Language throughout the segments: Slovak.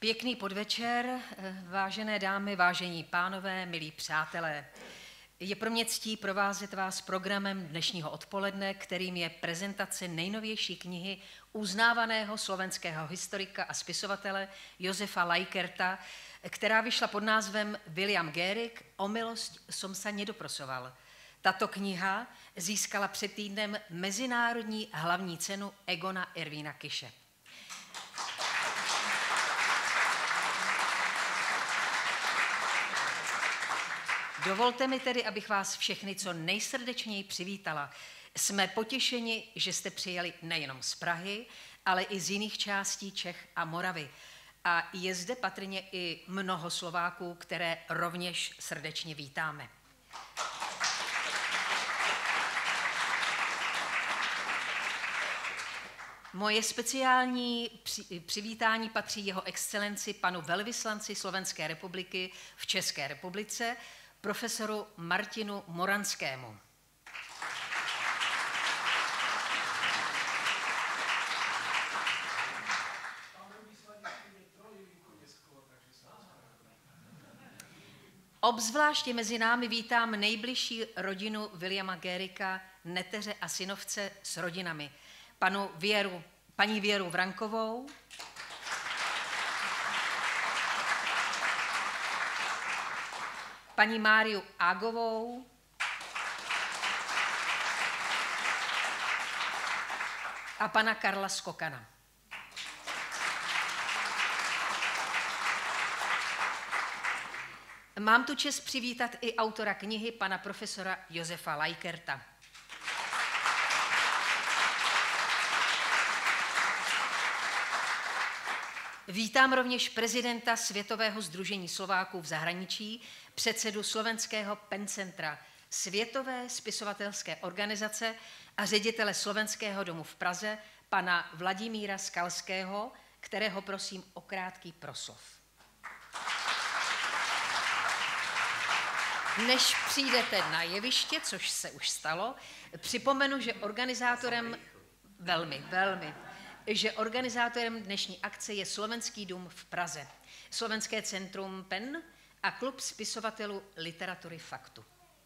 Pěkný podvečer, vážené dámy, vážení pánové, milí přátelé. Je pro mě ctí provázet vás programem dnešního odpoledne, kterým je prezentace nejnovější knihy uznávaného slovenského historika a spisovatele Josefa Lajkerta, která vyšla pod názvem William Gehrig, O milost som sa nedoprosoval. Tato kniha získala před týdnem mezinárodní hlavní cenu Egona Ervína Kiše. Dovolte mi tedy, abych vás všechny co nejsrdečněji přivítala. Jsme potěšeni, že jste přijeli nejenom z Prahy, ale i z jiných částí Čech a Moravy. A je zde patrně i mnoho Slováků, které rovněž srdečně vítáme. Moje speciální přivítání patří jeho excelenci panu velvyslanci Slovenské republiky v České republice, profesoru Martinu Moranskému. Obzvláště mezi námi vítám nejbližší rodinu Williama Gehriga, neteře a synovce s rodinami. Paní Věru Vrankovou, paní Máriu Ágovou, a pana Karla Skokana. Mám tu čest přivítat i autora knihy, pana profesora Josefa Lajkerta. Vítám rovněž prezidenta Světového sdružení Slováků v zahraničí, předsedu slovenského PEN Centra, Světové spisovatelské organizace a ředitele Slovenského domu v Praze, pana Vladimíra Skalského, kterého prosím o krátký proslov. Než přijdete na jeviště, což se už stalo, připomenu, že organizátorem dnešní akce je Slovenský dům v Praze, Slovenské centrum PEN a klub spisovatelů literatury Faktu.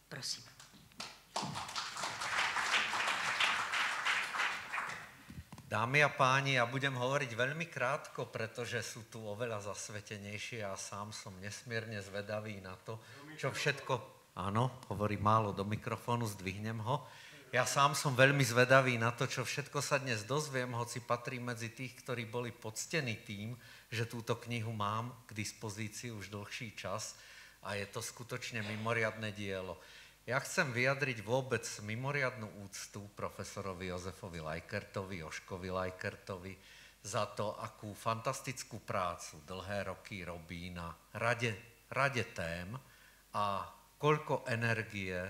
Prosím. Dámy a páni, ja budem hovoriť veľmi krátko, pretože sú tu oveľa zasvetenejší a sám som nesmierne zvedavý na to, čo všetko... Áno, hovorí málo do mikrofónu, zdvihnem ho. Ja sám som veľmi zvedavý na to, čo všetko sa dnes dozviem, hoci patrí medzi tých, ktorí boli poctení tým, že túto knihu mám k dispozícii už dlhší čas a je to skutočne mimoriadne dielo. Ja chcem vyjadriť vôbec mimoriadnu úctu profesorovi Josefovi Lajkertovi, Jožkovi Lajkertovi za to, akú fantastickú prácu dlhé roky robí na rade tém a koľko energie,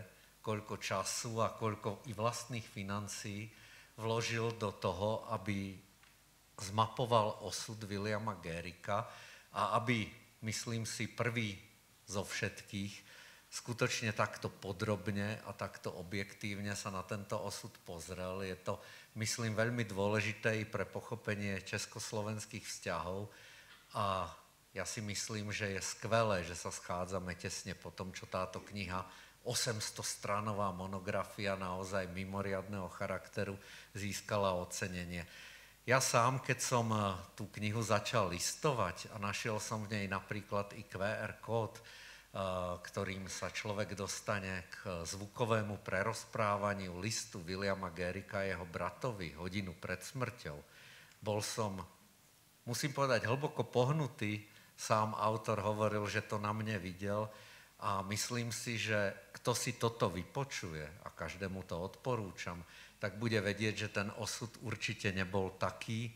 koľko času a koľko i vlastných financií vložil do toho, aby zmapoval osud Williama Gehriga a aby, myslím si, prvý zo všetkých skutočne takto podrobne a takto objektívne sa na tento osud pozrel. Je to, myslím, veľmi dôležité i pre pochopenie československých vzťahov a ja si myslím, že je skvelé, že sa schádzame tesne po tom, čo táto kniha 800-stranová monografia naozaj mimoriadneho charakteru získala ocenenie. Ja sám, keď som tú knihu začal listovať a našiel som v nej napríklad i QR kód, ktorým sa človek dostane k zvukovému prerozprávaniu listu Williama Gehriga a jeho bratovi hodinu pred smrťou. Bol som, musím povedať, hlboko pohnutý. Sám autor hovoril, že to na mne videl a myslím si, že kto si toto vypočuje, a každému to odporúčam, tak bude vedieť, že ten osud určite nebol taký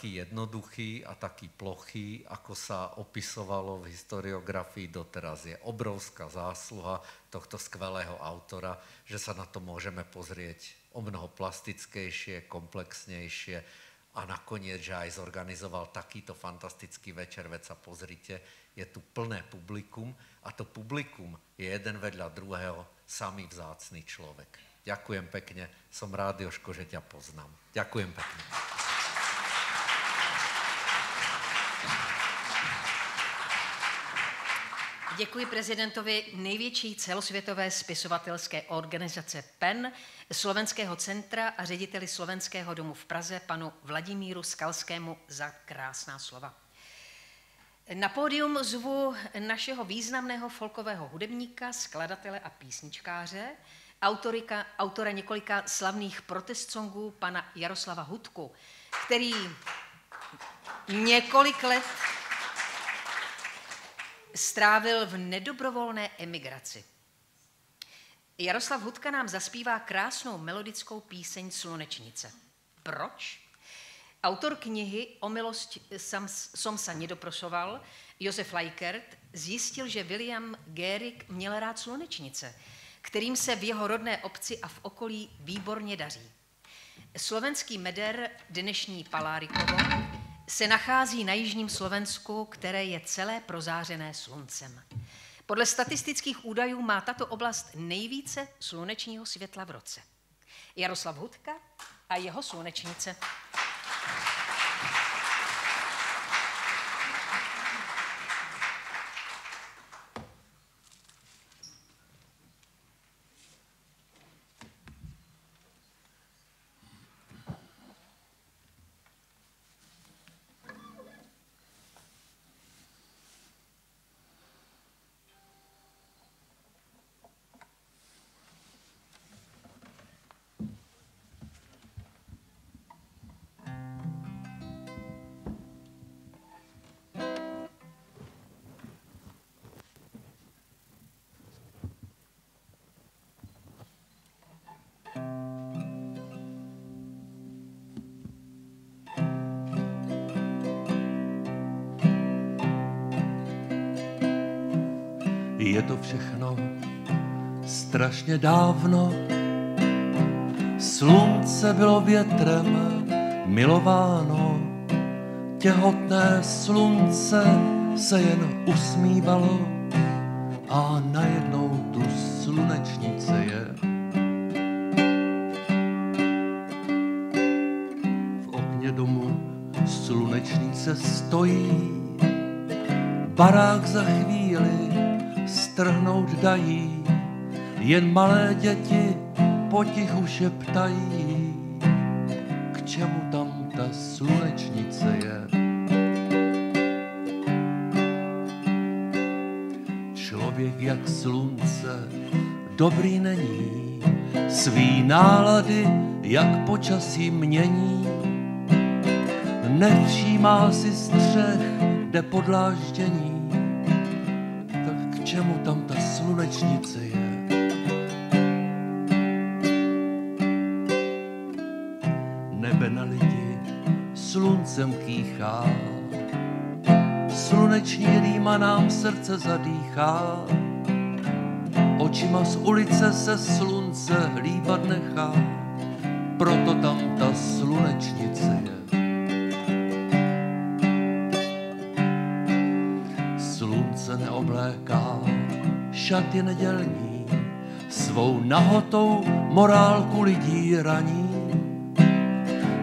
jednoduchý a taký plochý, ako sa opisovalo v historiografii doteraz. Je obrovská zásluha tohto skvelého autora, že sa na to môžeme pozrieť o mnoho plastickejšie, komplexnejšie a nakoniec, že aj zorganizoval takýto fantastický večer. Veď sa pozrite, je tu plné publikum a to publikum je jeden vedľa druhého samý vzácny človek. Ďakujem pekne, som rád, Jožko, že ťa poznám. Ďakujem pekne. Děkuji prezidentovi největší celosvětové spisovatelské organizace PEN, Slovenského centra a řediteli Slovenského domu v Praze, panu Vladimíru Skalskému, za krásná slova. Na pódium zvu našeho významného folkového hudebníka, skladatele a písničkáře, autora několika slavných protest songů, pana Jaroslava Hudku, který několik let strávil v nedobrovolné emigraci. Jaroslav Hudka nám zaspívá krásnou melodickou píseň Slunečnice. Proč? Autor knihy O milost som sa nedoprošoval, Josef Lajkert, zjistil, že William Gehrig měl rád slunečnice, kterým se v jeho rodné obci a v okolí výborně daří. Slovenský meder, dnešní Palárikovo, se nachází na jižním Slovensku, které je celé prozářené sluncem. Podle statistických údajů má tato oblast nejvíce slunečního světla v roce. Jaroslav Hudka a jeho Slunečnice. Je to všechno strašně dávno, slunce bylo větrem milováno, těhotné slunce se jen usmívalo a najednou tu slunečnice je. V okně domu slunečnice stojí, barák za chvíli strhnout dají, jen malé děti potichu šeptají, k čemu tam ta slunečnice je. Člověk jak slunce dobrý není, svý nálady jak počasí mění, nevšímá si střech, jde podláždění, k čemu tam ta slunečnice je? Nebe na lidi sluncem kýchá, sluneční rýma nám srdce zadýchá, očima z ulice se slunce hlíbat nechá, proto tam ta slunečnice je. Slunce neobléká šaty nedělní, svou nahotou morálku lidí raní.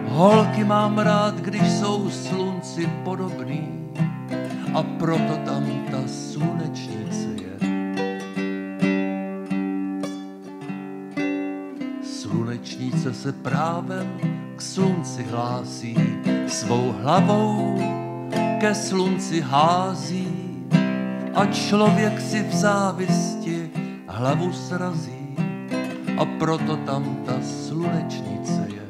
Holky mám rád, když jsou slunci podobný, a proto tam ta slunečnice je. Slunečnice se právem k slunci hlásí, svou hlavou ke slunci hází, a člověk si v závisti hlavu srazí, a proto tam ta slunečnice je.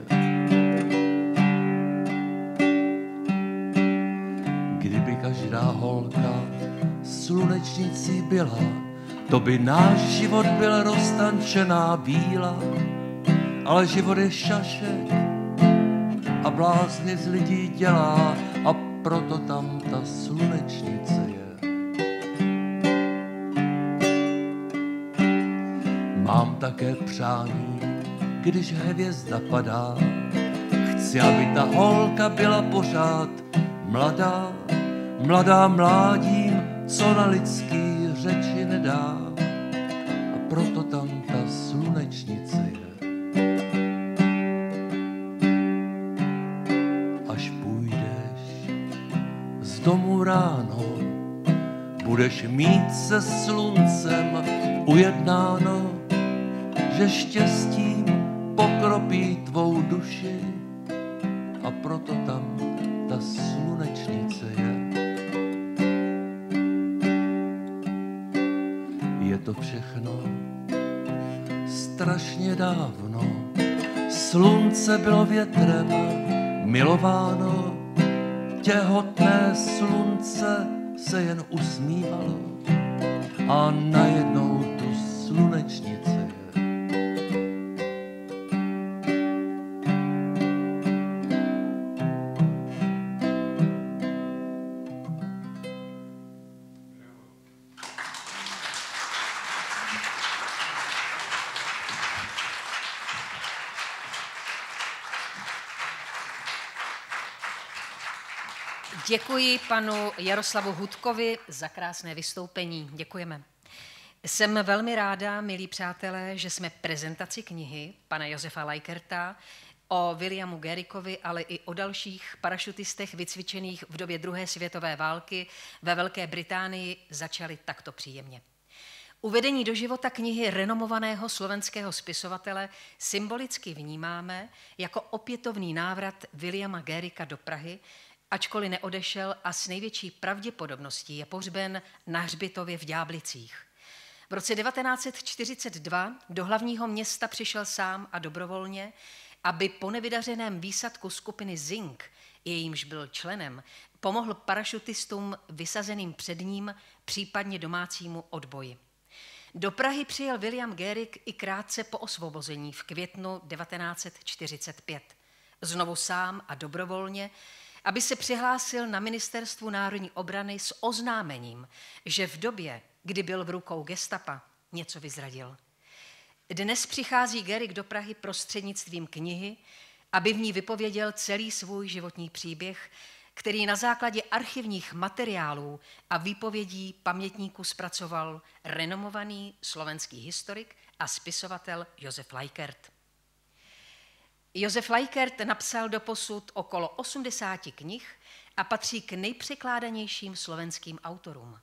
Kdyby každá holka slunečnicí byla, to by náš život byl roztančená bíla, ale život je šašek a blázny z lidí dělá, a proto tam ta slunečnice je. Mám také přání, když hvězda padá, chci, aby ta holka byla pořád mladá, mladá mládím, co na lidský řeči nedá, a proto tam ta slunečnice je. Až půjdeš z domu ráno, budeš mít se sluncem ujednáno, že štěstím pokropí tvou duši a proto tam ta slunečnice je. Je to všechno strašně dávno, slunce bylo větrem milováno, těhotné slunce se jen usmívalo a najednou tu slunečnice je. Děkuji panu Jaroslavu Hudkovi za krásné vystoupení. Děkujeme. Jsem velmi ráda, milí přátelé, že jsme prezentaci knihy pana Josefa Lajkerta o Williamu Garrickovi, ale i o dalších parašutistech vycvičených v době druhé světové války ve Velké Británii začali takto příjemně. Uvedení do života knihy renomovaného slovenského spisovatele symbolicky vnímáme jako opětovný návrat Williama Garricka do Prahy, ačkoliv neodešel a s největší pravděpodobností je pohřben na hřbitově v Ďáblicích. V roce 1942 do hlavního města přišel sám a dobrovolně, aby po nevydařeném výsadku skupiny Zink, jejímž byl členem, pomohl parašutistům vysazeným před ním, případně domácímu odboji. Do Prahy přijel William Garrick i krátce po osvobození v květnu 1945. Znovu sám a dobrovolně, aby se přihlásil na Ministerstvu národní obrany s oznámením, že v době, kdy byl v rukou gestapa, něco vyzradil. Dnes přichází Garrick do Prahy prostřednictvím knihy, aby v ní vypověděl celý svůj životní příběh, který na základě archivních materiálů a výpovědí pamětníků zpracoval renomovaný slovenský historik a spisovatel Josef Lajkert. Josef Lajkert napsal doposud okolo 80 knih a patří k nejpřekládanějším slovenským autorům.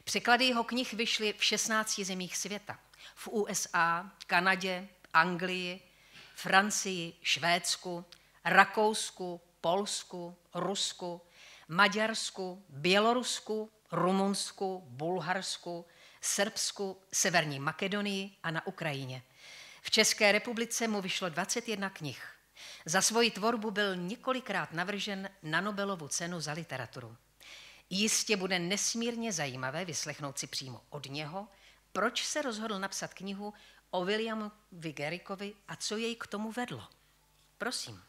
Překlady jeho knih vyšly v 16 zemích světa. V USA, Kanadě, Anglii, Francii, Švédsku, Rakousku, Polsku, Rusku, Maďarsku, Bělorusku, Rumunsku, Bulharsku, Srbsku, Severní Makedonii a na Ukrajině. V České republice mu vyšlo 21 knih. Za svoji tvorbu byl několikrát navržen na Nobelovu cenu za literaturu. Jistě bude nesmírně zajímavé vyslechnout si přímo od něho, proč se rozhodl napsat knihu o Williamu Garrickovi a co jej k tomu vedlo. Prosím.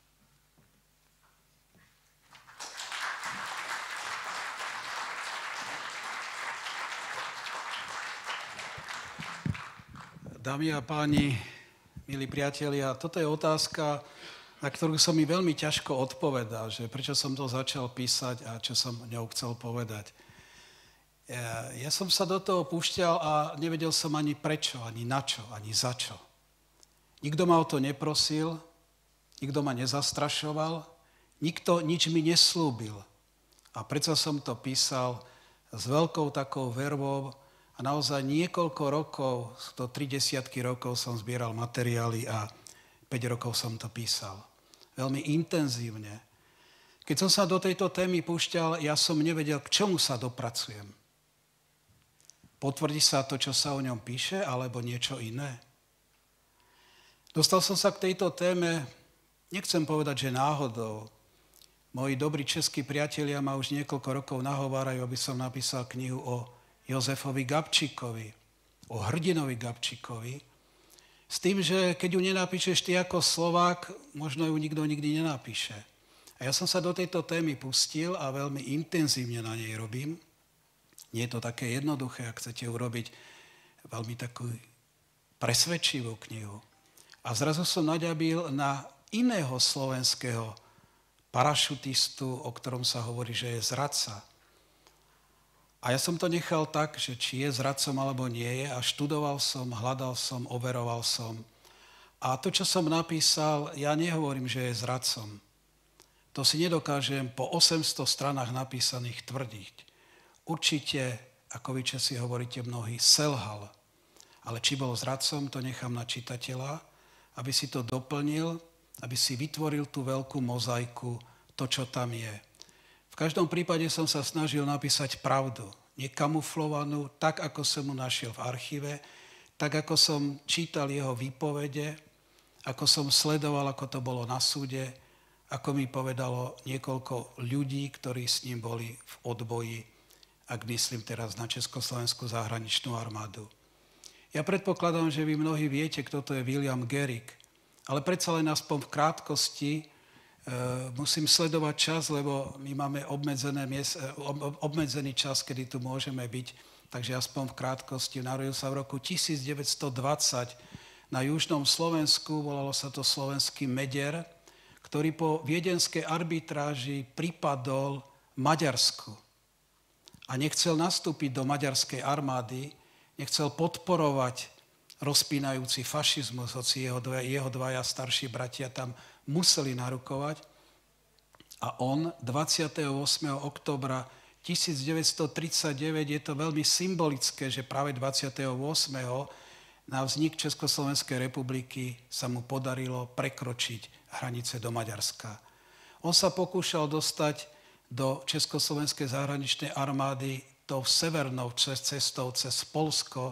Dámy a páni, milí priatelia, toto je otázka, na ktorú sa mi veľmi ťažko odpovedá, že prečo som to začal písať a čo som ňou chcel povedať. Ja som sa do toho púšťal a nevedel som ani prečo, ani na čo, ani za čo. Nikto ma o to neprosil, nikto ma nezastrašoval, nikto nič mi neslúbil. A predsa som to písal s veľkou takou vervou a naozaj niekoľko rokov, to 30 rokov som zbieral materiály a 5 rokov som to písal. Veľmi intenzívne. Keď som sa do tejto témy púšťal, ja som nevedel, k čomu sa dopracujem. Potvrdí sa to, čo sa o ňom píše, alebo niečo iné? Dostal som sa k tejto téme, nechcem povedať, že náhodou. Moji dobrí českí priatelia ma už niekoľko rokov nahovárajú, aby som napísal knihu o Jozefovi Gabčíkovi, o hrdinovi Gabčíkovi, s tým, že keď ju nenapíšeš ty ako Slovák, možno ju nikto nikdy nenapíše. A ja som sa do tejto témy pustil a veľmi intenzívne na nej robím. Nie je to také jednoduché, ak chcete urobiť veľmi takú presvedčivú knihu. A zrazu som naďabil na iného slovenského parašutistu, o ktorom sa hovorí, že je zradca. A ja som to nechal tak, že či je zradcom alebo nie je, a študoval som, hľadal som, overoval som. A to, čo som napísal, ja nehovorím, že je zradcom. To si nedokážem po 800 stranách napísaných tvrdiť. Určite ako vy Česi hovoríte mnohí, selhal. Ale či bol zradcom, to nechám na čitateľa, aby si to doplnil, aby si vytvoril tú veľkú mozaiku, to, čo tam je. V každom prípade som sa snažil napísať pravdu, nekamuflovanú, tak, ako som mu našiel v archíve, tak, ako som čítal jeho výpovede, ako som sledoval, ako to bolo na súde, ako mi povedalo niekoľko ľudí, ktorí s ním boli v odboji, ak myslím teraz na Československú zahraničnú armádu. Ja predpokladám, že vy mnohí viete, kto to je William Garrick, ale predsa len aspoň v krátkosti musím sledovať čas, lebo my máme obmedzený čas, kedy tu môžeme byť, takže aspoň v krátkosti. Narodil sa v roku 1920 na južnom Slovensku, volalo sa to Slovenský Meder, ktorý po viedenskej arbitráži pripadol Maďarsku a nechcel nastúpiť do maďarskej armády, nechcel podporovať rozpínajúci fašizmus, hoci jeho dvaja starší bratia tam museli narukovať. A on 28. októbra 1939, je to veľmi symbolické, že práve 28. na vznik Československej republiky sa mu podarilo prekročiť hranice do Maďarska. On sa pokúšal dostať do Československej zahraničnej armády tou severnou cestou cez Polsko,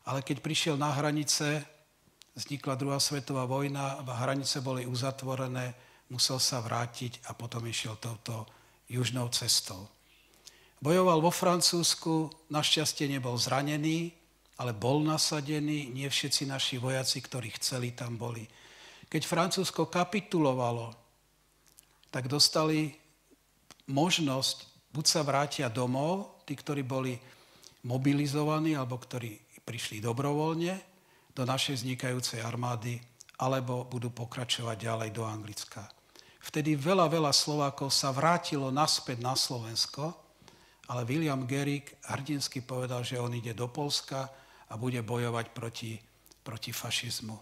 ale keď prišiel na hranice, vznikla druhá svetová vojna, hranice boli uzatvorené, musel sa vrátiť a potom išiel touto južnou cestou. Bojoval vo Francúzsku, našťastie nebol zranený, ale bol nasadený, nie všetci naši vojaci, ktorí chceli, tam boli. Keď Francúzsko kapitulovalo, tak dostali možnosť, buď sa vrátia domov, tí, ktorí boli mobilizovaní, alebo ktorí prišli dobrovoľne do našej vznikajúcej armády, alebo budú pokračovať ďalej do Anglicka. Vtedy veľa Slovákov sa vrátilo naspäť na Slovensko, ale William Garrick hrdinsky povedal, že on ide do Poľska a bude bojovať proti fašizmu.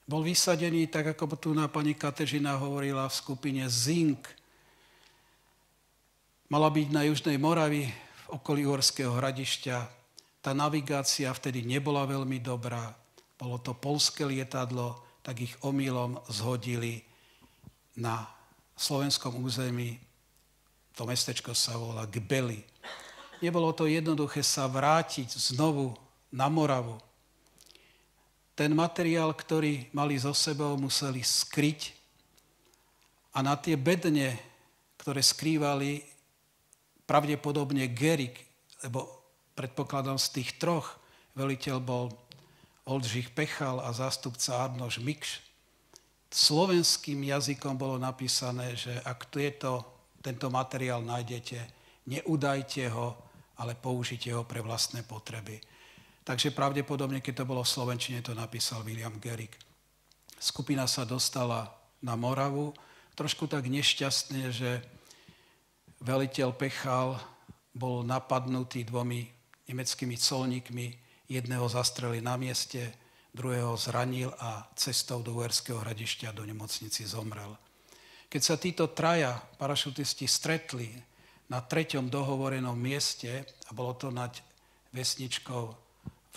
Bol vysadený, tak ako tu na pani Kateřina hovorila, v skupine Zink. Mala byť na Južnej Moravi, v okolí Uhorského Hradišťa. Tá navigácia vtedy nebola veľmi dobrá. Bolo to poľské lietadlo, tak ich omylom zhodili na slovenskom území. To mestečko sa volá Gbely. Nebolo to jednoduché sa vrátiť znovu na Moravu. Ten materiál, ktorý mali so sebou, museli skryť a na tie bedne, ktoré skrývali pravdepodobne Garrick, lebo predpokladám z tých troch, veliteľ bol Oldřich Pechal a zástupca Arnoš Mikš, slovenským jazykom bolo napísané, že ak tento materiál nájdete, neudajte ho, ale použite ho pre vlastné potreby. Takže pravdepodobne, keď to bolo v slovenčine, to napísal William Garrick. Skupina sa dostala na Moravu, trošku tak nešťastne, že veliteľ Pechal bol napadnutý dvomi nemeckými colníkmi, jedného zastrelil na mieste, druhého zranil a cestou do Uherského Hradišťa do nemocnici zomrel. Keď sa títo traja parašutisti stretli na 3. dohovorenom mieste, a bolo to nad vesničkou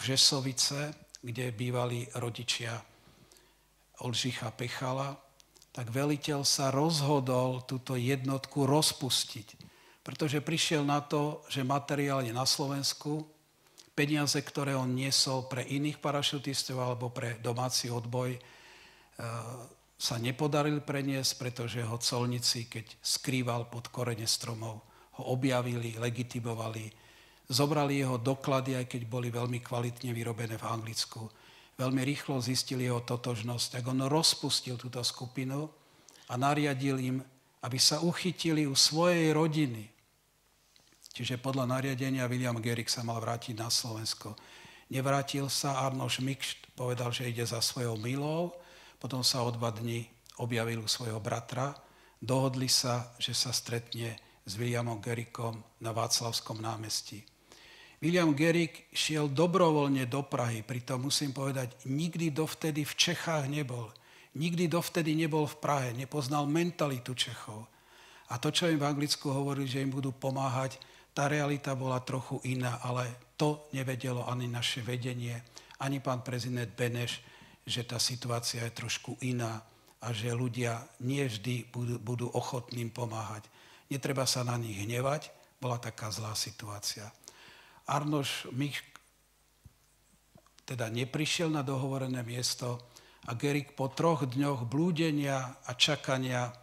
Vžesovice, kde bývali rodičia Oldřicha Pechala, tak veliteľ sa rozhodol túto jednotku rozpustiť, pretože prišiel na to, že materiál je na Slovensku, peniaze, ktoré on niesol pre iných parašutistov alebo pre domáci odboj, sa nepodarili preniesť, pretože ho colníci, keď skrýval pod korene stromov, ho objavili, legitimovali, zobrali jeho doklady, aj keď boli veľmi kvalitne vyrobené v Anglicku. Veľmi rýchlo zistili jeho totožnosť, tak on rozpustil túto skupinu a nariadil im, aby sa uchytili u svojej rodiny. Čiže podľa nariadenia William Garrick sa mal vrátiť na Slovensko. Nevrátil sa, Arnoš Mikš povedal, že ide za svojou milou, potom sa o 2 dní objavil u svojho bratra, dohodli sa, že sa stretne s Williamom Garrickom na Václavskom námestí. William Garrick šiel dobrovoľne do Prahy, pritom musím povedať, nikdy dovtedy v Čechách nebol. Nikdy dovtedy nebol v Prahe, nepoznal mentalitu Čechov. A to, čo im v Anglicku hovorili, že im budú pomáhať, tá realita bola trochu iná, ale to nevedelo ani naše vedenie, ani pán prezident Beneš, že tá situácia je trošku iná a že ľudia nie vždy budú ochotným pomáhať. Netreba sa na nich hnevať, bola taká zlá situácia. Arnoš Mich teda neprišiel na dohovorené miesto a Gerig po 3 dňoch blúdenia a čakania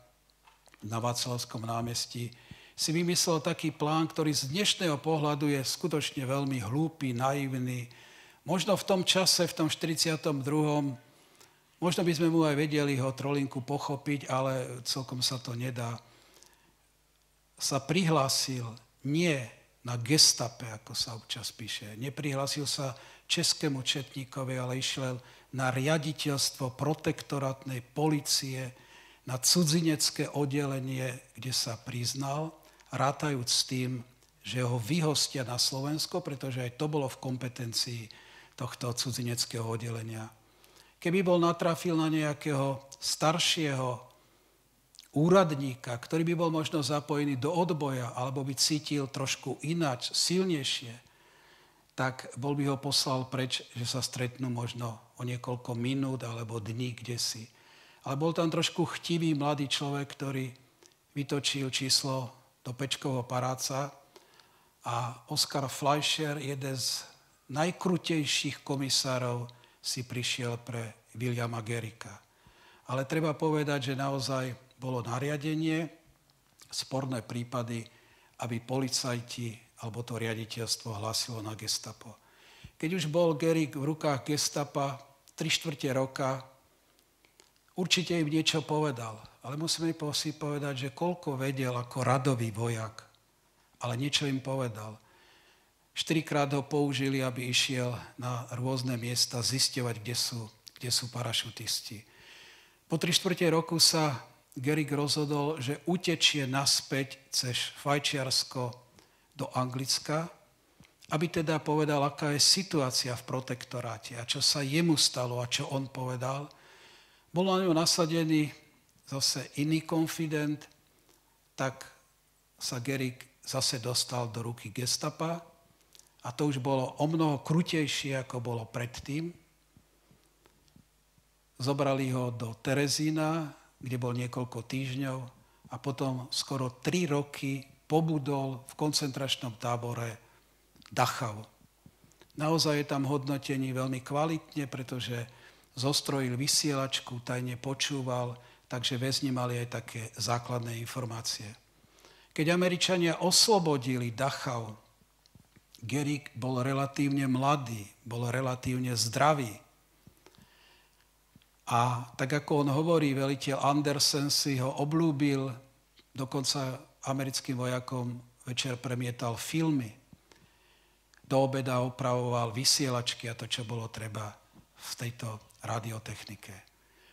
na Václavskom námestí si vymyslel taký plán, ktorý z dnešného pohľadu je skutočne veľmi hlúpy, naivný. Možno v tom čase, v tom 42. možno by sme mu aj vedeli ho trolinku pochopiť, ale celkom sa to nedá. Sa prihlásil nie na gestape, ako sa občas píše. Neprihlásil sa českému četníkovi, ale išiel na riaditeľstvo protektorátnej polície, na cudzinecké oddelenie, kde sa priznal, rátajúc s tým, že ho vyhostia na Slovensko, pretože aj to bolo v kompetencii tohto cudzineckého oddelenia. Keby bol natrafil na nejakého staršieho úradníka, ktorý by bol možno zapojený do odboja, alebo by cítil trošku ináč, silnejšie, tak bol by ho poslal preč, že sa stretnú možno o niekoľko minút alebo dní kdesi. Ale bol tam trošku chtivý mladý človek, ktorý vytočil číslo do Pečkovho paláca a Oskar Fleischer, jeden z najkrutejších komisárov, si prišiel pre Williama Geriga. Ale treba povedať, že naozaj bolo nariadenie, sporné prípady, aby policajti alebo to riaditeľstvo hlásilo na gestapo. Keď už bol Gerig v rukách gestapa 3/4 roka, určite im niečo povedal, ale musíme si povedať, že koľko vedel ako radový vojak, ale niečo im povedal. 4-krát ho použili, aby išiel na rôzne miesta zisťovať, kde sú parašutisti. Po 3/4 roku sa Gerig rozhodol, že utečie naspäť cez Švajčiarsko do Anglicka, aby teda povedal, aká je situácia v protektoráte a čo sa jemu stalo a čo on povedal. Bol na ňu nasadený zase iný konfident, tak sa Gerig zase dostal do ruky gestapa a to už bolo omnoho krutejšie, ako bolo predtým. Zobrali ho do Terezína, kde bol niekoľko týždňov a potom skoro 3 roky pobudol v koncentračnom tábore Dachau. Naozaj je tam hodnotení veľmi kvalitne, pretože zostrojil vysielačku, tajne počúval, takže väzni mali aj také základné informácie. Keď Američania oslobodili Dachau, Gerig bol relatívne mladý, bol relatívne zdravý. A tak ako on hovorí, veliteľ Andersen si ho obľúbil, dokonca americkým vojakom večer premietal filmy. Do obeda opravoval vysielačky a to, čo bolo treba v tejto radiotechnike.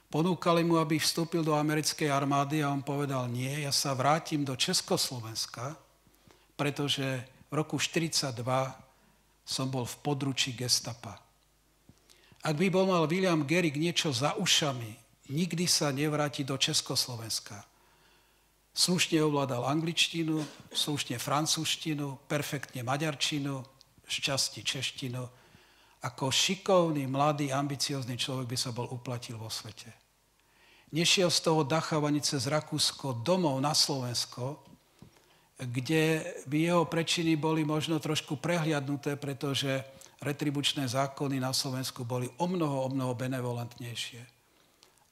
Ponúkali mu, aby vstúpil do americkej armády a on povedal, nie, ja sa vrátim do Československa, pretože v roku 1942 som bol v područí gestapa. Ak by bol mal William Gerig niečo za ušami, nikdy sa nevráti do Československa. Slušne ovládal angličtinu, slušne francúzštinu, perfektne maďarčinu, šťastí češtinu. Ako šikovný, mladý, ambiciózny človek by sa bol uplatil vo svete. Nešiel z toho Dachau ani cez Rakúsko domov na Slovensko, kde by jeho prečiny boli možno trošku prehliadnuté, pretože retribučné zákony na Slovensku boli o mnoho benevolentnejšie.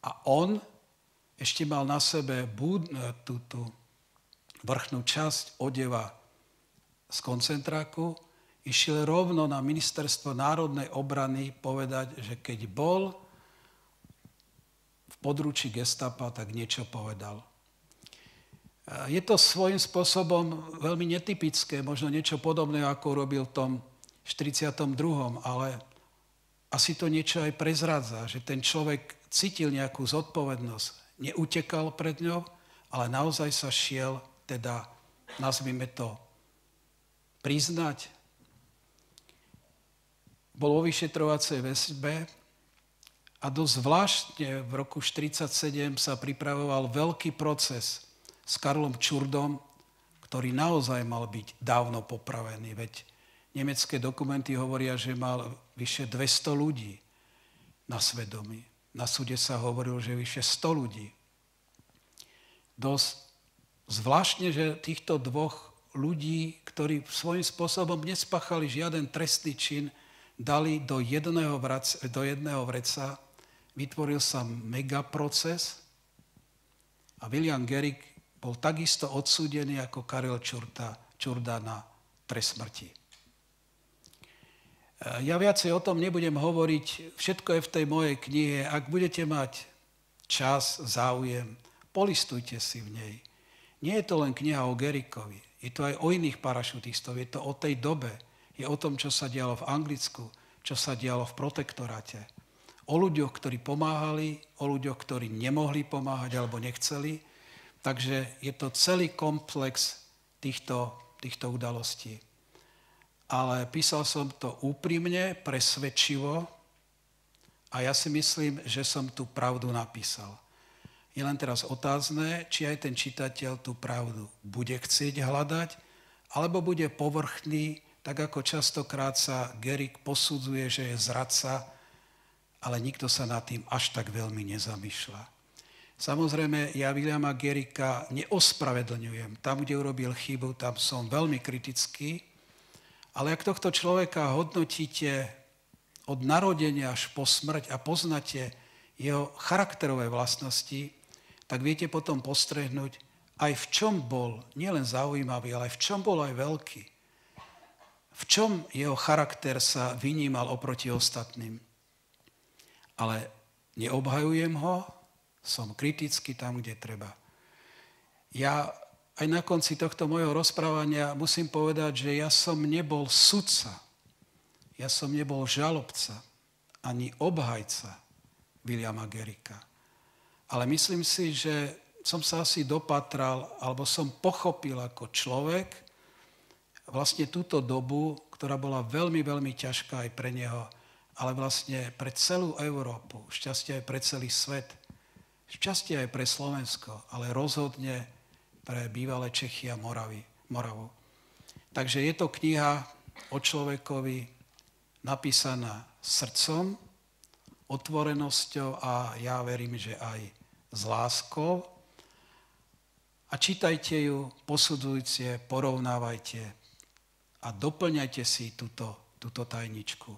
A on ešte mal na sebe tú vrchnú časť odeva z koncentráku, išiel rovno na Ministerstvo národnej obrany povedať, že keď bol v područí gestapa, tak niečo povedal. Je to svojím spôsobom veľmi netypické, možno niečo podobné, ako robil v tom 42., ale asi to niečo aj prezrádza, že ten človek cítil nejakú zodpovednosť, neutekal pred ňou, ale naozaj sa šiel, teda nazvime to, priznať. Bol vo vyšetrovacej väzbe a dosť zvláštne v roku 1947 sa pripravoval veľký proces s Karlom Čurdom, ktorý naozaj mal byť dávno popravený. Veď nemecké dokumenty hovoria, že mal vyše 200 ľudí na svedomí. Na súde sa hovorilo, že vyše 100 ľudí. Dosť zvláštne, že týchto dvoch ľudí, ktorí svojím spôsobom nespáchali žiaden trestný čin, dali do jedného vreca, vytvoril sa megaproces a William Gerig bol takisto odsúdený ako Karel Čurda na trest smrti. Ja viacej o tom nebudem hovoriť, všetko je v tej mojej knihe. Ak budete mať čas, záujem, polistujte si v nej. Nie je to len kniha o Gerikovi, je to aj o iných parašutistov, je to o tej dobe, je o tom, čo sa dialo v Anglicku, čo sa dialo v protektoráte. O ľuďoch, ktorí pomáhali, o ľuďoch, ktorí nemohli pomáhať alebo nechceli. Takže je to celý komplex týchto udalostí. Ale písal som to úprimne, presvedčivo a ja si myslím, že som tú pravdu napísal. Je len teraz otázne, či aj ten čitateľ tú pravdu bude chcieť hľadať, alebo bude povrchný, tak ako častokrát sa Gerig posudzuje, že je zradca, ale nikto sa nad tým až tak veľmi nezamýšľa. Samozrejme, ja Williama Geriga neospravedlňujem. Tam, kde urobil chybu, tam som veľmi kritický, ale ak tohto človeka hodnotíte od narodenia až po smrť a poznáte jeho charakterové vlastnosti, tak viete potom postrehnúť, aj v čom bol nielen zaujímavý, ale aj v čom bol aj veľký. V čom jeho charakter sa vynímal oproti ostatným. Ale neobhajujem ho, som kritický tam, kde treba. Ja aj na konci tohto mojho rozprávania musím povedať, že ja som nebol sudca, ja som nebol žalobca, ani obhajca Williama Geriga. Ale myslím si, že som sa asi dopatral, alebo som pochopil ako človek vlastne túto dobu, ktorá bola veľmi, veľmi ťažká aj pre neho, ale vlastne pre celú Európu, šťastie aj pre celý svet, šťastie aj pre Slovensko, ale rozhodne pre bývalé Čechy a Moravu. Takže je to kniha o človekovi napísaná srdcom, otvorenosťou a ja verím, že aj s láskou. A čítajte ju, posudzujte, porovnávajte a doplňajte si túto tajničku.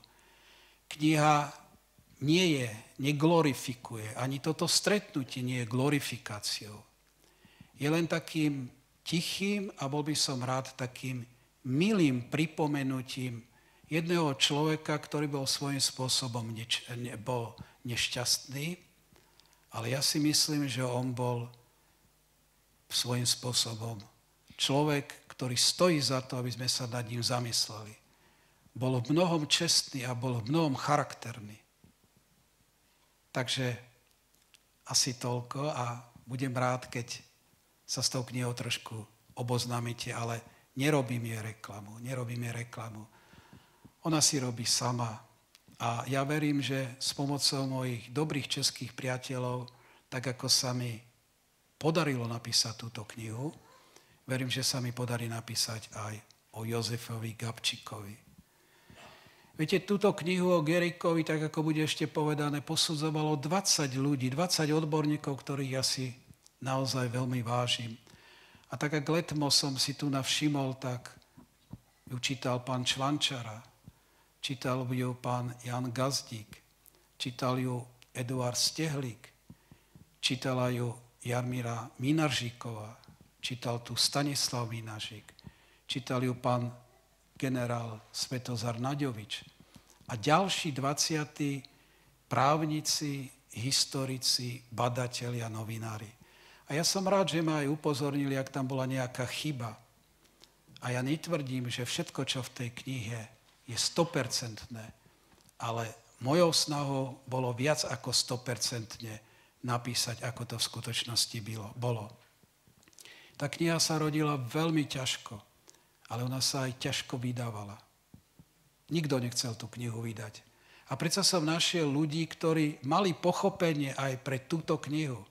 Kniha neglorifikuje, ani toto stretnutie nie je glorifikáciou. Je len takým tichým a bol by som rád takým milým pripomenutím jedného človeka, ktorý bol svojím spôsobom bol nešťastný, ale ja si myslím, že on bol svojím spôsobom človek, ktorý stojí za to, aby sme sa nad ním zamysleli. Bol v mnohom čestný a bol v mnohom charakterný. Takže asi toľko a budem rád, keď sa s tou knihou trošku oboznámite, ale nerobím jej reklamu. Ona si robí sama. A ja verím, že s pomocou mojich dobrých českých priateľov, tak ako sa mi podarilo napísať túto knihu, verím, že sa mi podarí napísať aj o Jozefovi Gabčíkovi. Viete, túto knihu o Gerigovi, tak ako bude ešte povedané, posudzovalo 20 ľudí, 20 odborníkov, ktorých ja si naozaj veľmi vážim. A tak ako letmo som si tu navšimol, tak ju čítal pán Čvančara, čítal ju pán Jan Gazdík, čítal ju Eduard Stehlík, čítala ju Jarmíra Minaržíková, čítal tu Stanislav Minažík, čítal ju pán generál Svetozar Naďovič a ďalší 20 právnici, historici, badatelia, novinári. A ja som rád, že ma aj upozornili, ak tam bola nejaká chyba. A ja netvrdím, že všetko, čo v tej knihe je 100%, ale mojou snahou bolo viac ako 100% napísať, ako to v skutočnosti bolo. Tá kniha sa rodila veľmi ťažko, ale ona sa aj ťažko vydávala. Nikto nechcel tú knihu vydať. A predsa som našiel ľudí, ktorí mali pochopenie aj pre túto knihu.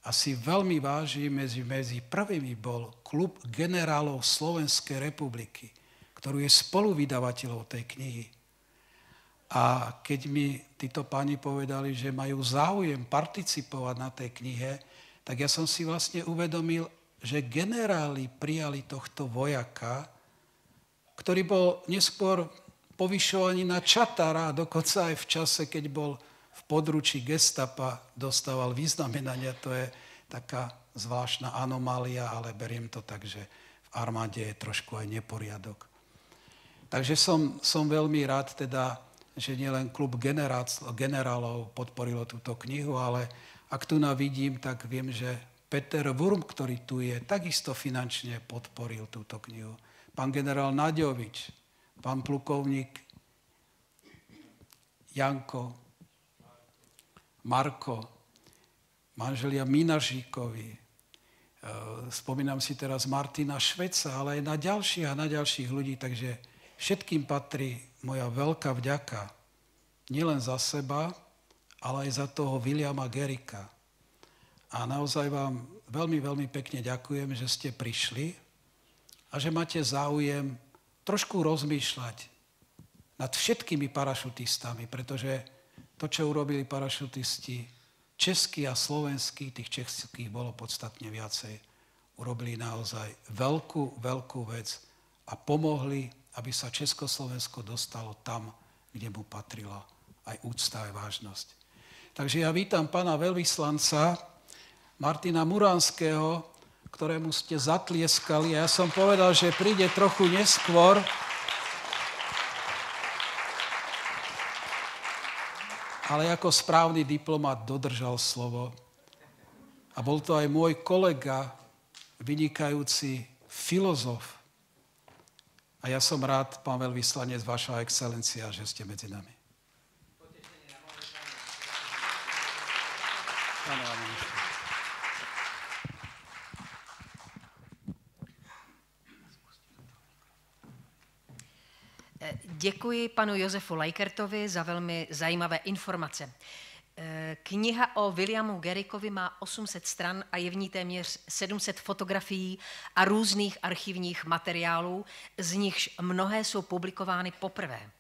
a si veľmi vážim, medzi prvými bol Klub generálov Slovenskej republiky, ktorý je spoluvydavateľom tej knihy. A keď mi títo páni povedali, že majú záujem participovať na tej knihe, tak ja som si vlastne uvedomil, že generáli prijali tohto vojaka, ktorý bol neskôr povyšovaný na čatára, dokonca aj v čase, keď bol v područí gestapa, dostával vyznamenania. To je taká zvláštna anomália, ale beriem to tak, že v armáde je trošku aj neporiadok. Takže som veľmi rád teda, že nielen klub generálov podporilo túto knihu, ale ak tu vidím, tak viem, že Peter Wurm, ktorý tu je, takisto finančne podporil túto knihu. Pán generál Naďovič, pán plukovník Janko, Marko, manželia Minažíkovi, spomínam si teraz Martina Šveca, ale aj na ďalších a na ďalších ľudí, takže všetkým patrí moja veľká vďaka, nielen za seba, ale aj za toho Williama Garricka. A naozaj vám veľmi, veľmi pekne ďakujem, že ste prišli a že máte záujem trošku rozmýšľať nad všetkými parašutistami, pretože to, čo urobili parašutisti, českí a slovenskí, tých českých bolo podstatne viacej, urobili naozaj veľkú, veľkú vec a pomohli, aby sa Československo dostalo tam, kde mu patrila aj úcta, aj vážnosť. Takže ja vítam pána veľvyslanca Martina Muranského, ktorému ste zatlieskali. Ja som povedal, že príde trochu neskôr. Ale ako správny diplomat dodržal slovo. A bol to aj môj kolega, vynikajúci filozof. A ja som rád, pán veľvyslanec, vaša excelencia, že ste medzi nami. Děkuji panu Josefu Lajkertovi za velmi zajímavé informace. Kniha o Williamu Garrickovi má 800 stran a je v ní téměř 700 fotografií a různých archivních materiálů, z nichž mnohé jsou publikovány poprvé.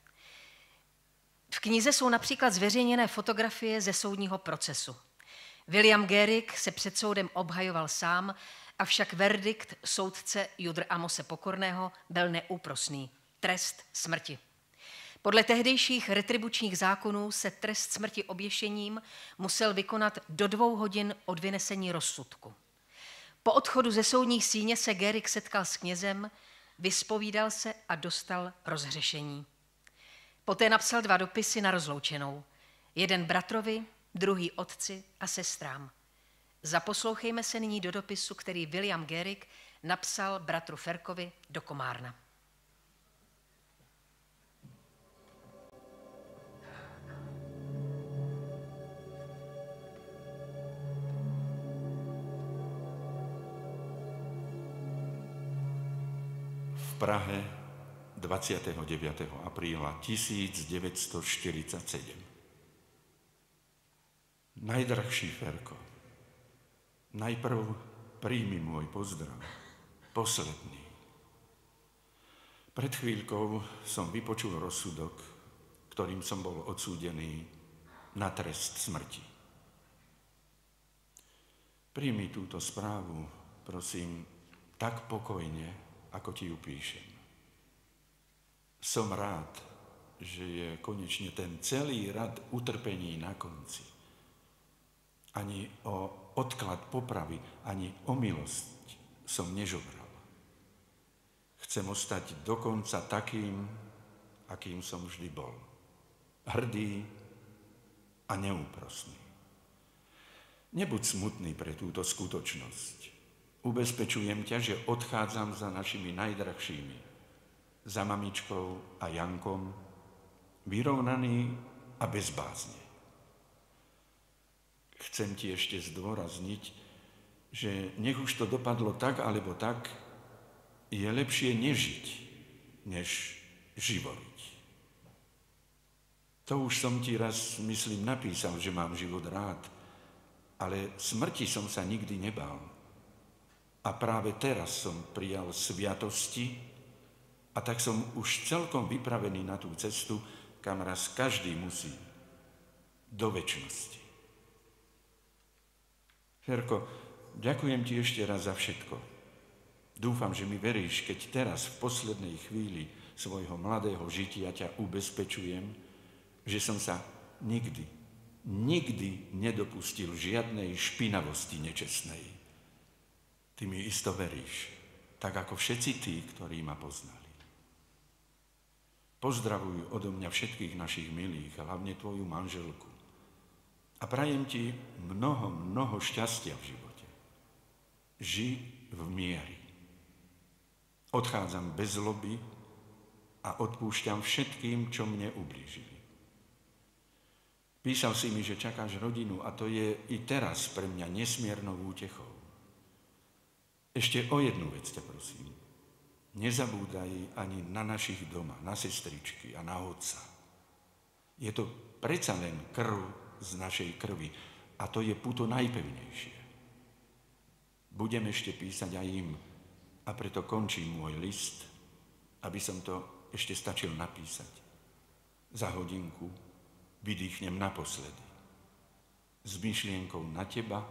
V knize jsou například zveřejněné fotografie ze soudního procesu. William Garrick se před soudem obhajoval sám, avšak verdikt soudce Judr Amose Pokorného byl neúprosný. Trest smrti. Podle tehdejších retribučních zákonů se trest smrti oběšením musel vykonat do 2 hodin od vynesení rozsudku. Po odchodu ze soudní síně se Garrick setkal s knězem, vyspovídal se a dostal rozhřešení. Poté napsal 2 dopisy na rozloučenou. Jeden bratrovi, druhý otci a sestrám. Zaposlouchejme se nyní do dopisu, který William Garrick napsal bratru Ferkovi do Komárna. V Prahe 29. apríla 1947. Najdrahší Ferko, najprv príjmi môj pozdrav, posledný. Pred chvíľkou som vypočul rozsudok, ktorým som bol odsúdený na trest smrti. Príjmi túto správu, prosím, tak pokojne, ako ti ju píšem. Som rád, že je konečne ten celý rad utrpení na konci. Ani o odklad popravy, ani o milosť som nežobral. Chcem ostať dokonca takým, akým som vždy bol. Hrdý a neúprosný. Nebuď smutný pre túto skutočnosť. Ubezpečujem ťa, že odchádzam za našimi najdrahšími, za mamičkou a Jankom, vyrovnaný a bez bázne. Chcem ti ešte zdôrazniť, že nech už to dopadlo tak alebo tak, je lepšie nežiť, než živoriť. To už som ti raz, myslím, napísal, že mám život rád, ale smrti som sa nikdy nebál. A práve teraz som prijal sviatosti a tak som už celkom vypravený na tú cestu, kam raz každý musí. Do večnosti. Ferko, ďakujem ti ešte raz za všetko. Dúfam, že mi veríš, keď teraz v poslednej chvíli svojho mladého žitia ťa ubezpečujem, že som sa nikdy nedopustil žiadnej špinavosti nečestnej. Ty mi isto veríš, tak ako všetci tí, ktorí ma poznali. Pozdravuj odo mňa všetkých našich milých, hlavne tvoju manželku. A prajem ti mnoho šťastia v živote. Žij v mieri. Odchádzam bez zloby a odpúšťam všetkým, čo mne ublížili. Písal si mi, že čakáš rodinu a to je i teraz pre mňa nesmiernou útechou. Ešte o jednu vec ťa prosím. Nezabúdaj ani na našich doma, na sestričky a na otca. Je to predsa len krv z našej krvi a to je puto najpevnejšie. Budem ešte písať aj im a preto končím môj list, aby som to ešte stačil napísať. Za hodinku vydýchnem naposledy. S myšlienkou na teba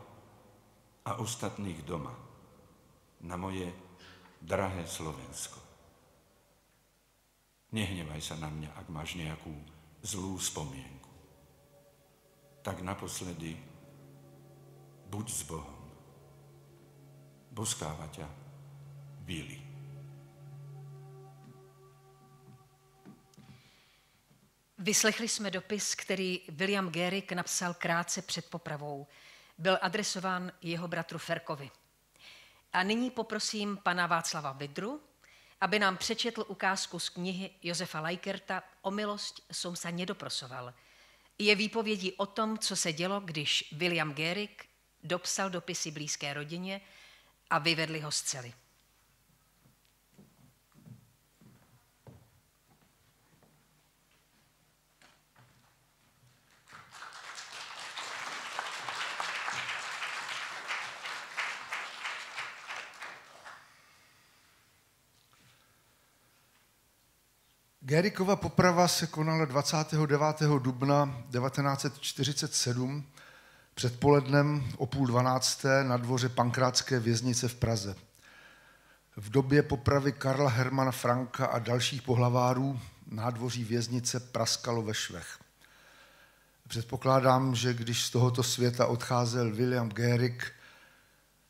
a ostatných doma. Na moje drahé Slovensko. Nehnevaj sa na mňa, ak máš nejakú zlú spomienku. Tak naposledy buď s Bohom. Boskáva ťa Billy. Vyslechli jsme dopis, který William Gehrig napsal krátce před popravou. Byl adresován jeho bratru Ferkovi. A nyní poprosím pana Václava Vydru, aby nám přečetl ukázku z knihy Josefa Lajkerta O milost som sa nedoprosoval. Je výpovědí o tom, co se dělo, když William Gehrig dopsal dopisy blízké rodině a vyvedli ho z cely. Gehrigova poprava se konala 29. dubna 1947 předpolednem o 11:30 na dvoře Pankrátské věznice v Praze. V době popravy Karla Hermana Franka a dalších pohlavárů nádvoří věznice praskalo ve švech. Předpokládám, že když z tohoto světa odcházel William Gehrig,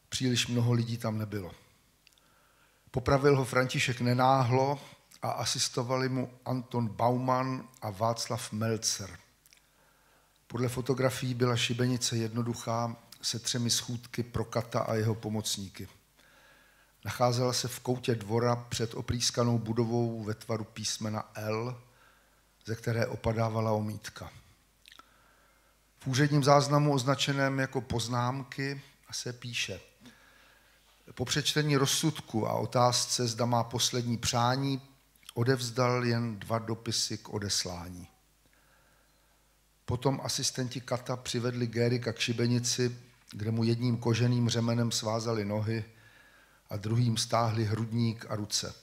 příliš mnoho lidí tam nebylo. Popravil ho František Nenáhlo a asistovali mu Anton Baumann a Václav Melcer. Podle fotografií byla šibenice jednoduchá se 3 schůdky pro kata a jeho pomocníky. Nacházela se v koutě dvora před oprýskanou budovou ve tvaru písmena L, ze které opadávala omítka. V úředním záznamu označeném jako poznámky se píše: po přečtení rozsudku a otázce, zda má poslední přání, odevzdal jen 2 dopisy k odeslání. Potom asistenti kata přivedli Gehriga k šibenici, kde mu jedním koženým řemenem svázali nohy a druhým stáhli hrudník a ruce.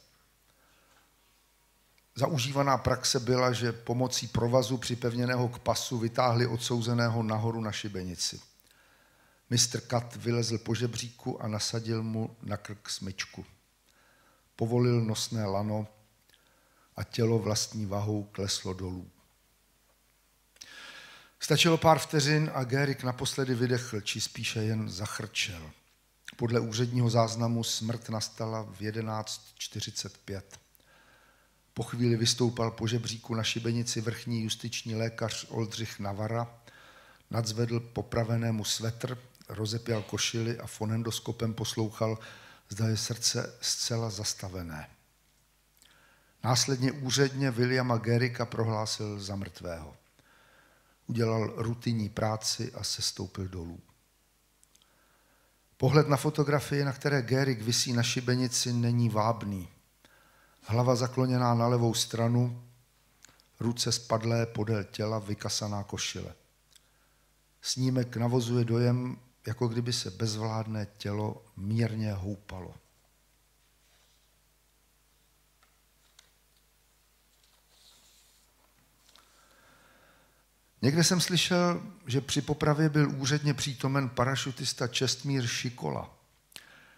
Zaužívaná praxe byla, že pomocí provazu připevněného k pasu vytáhli odsouzeného nahoru na šibenici. Mistr Kat vylezl po žebříku a nasadil mu na krk smyčku. Povolil nosné lano a tělo vlastní vahou kleslo dolů. Stačilo pár vteřin a Gehrig naposledy vydechl, či spíše jen zachrčel. Podle úředního záznamu smrt nastala v 11:45. Po chvíli vystoupal po žebříku na šibenici vrchní justiční lékař Oldřich Navara, nadzvedl popravenému svetr, rozepěl košili a fonendoskopem poslouchal, zda je srdce zcela zastavené. Následně úředně Williama Gehriga prohlásil za mrtvého. Udělal rutinní práci a sestoupil dolů. Pohled na fotografii, na které Gehrig visí na šibenici, není vábný. Hlava zakloněná na levou stranu, ruce spadlé podél těla, vykasaná košile. Snímek navozuje dojem, jako kdyby se bezvládné tělo mírně houpalo. Někde jsem slyšel, že při popravě byl úředně přítomen parašutista Čestmír Šikola,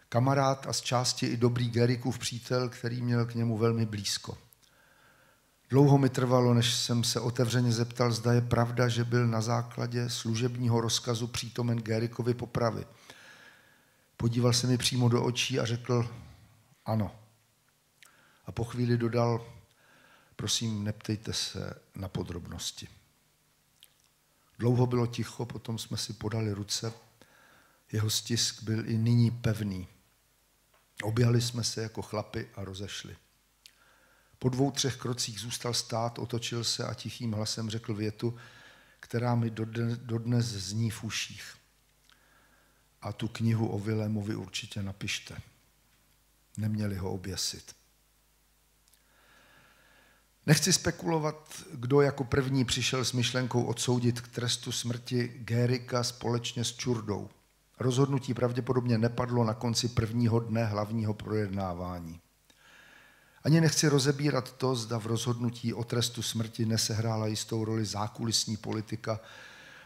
kamarád a z části i dobrý Gerikův přítel, který měl k němu velmi blízko. Dlouho mi trvalo, než jsem se otevřeně zeptal, zda je pravda, že byl na základě služebního rozkazu přítomen Gerikovi popravy. Podíval se mi přímo do očí a řekl ano. A po chvíli dodal, prosím, neptejte se na podrobnosti. Dlouho bylo ticho, potom jsme si podali ruce. Jeho stisk byl i nyní pevný. Objali jsme se jako chlapi a rozešli. Po 2-3 krocích zůstal stát, otočil se a tichým hlasem řekl větu, která mi dodnes zní v uších. A tu knihu o Vilémovi určitě napište. Neměli ho oběsit. Nechci spekulovat, kdo jako první přišel s myšlenkou odsoudit k trestu smrti Gérika společně s Čurdou. Rozhodnutí pravděpodobně nepadlo na konci prvního dne hlavního projednávání. Ani nechci rozebírat to, zda v rozhodnutí o trestu smrti nesehrála jistou roli zákulisní politika,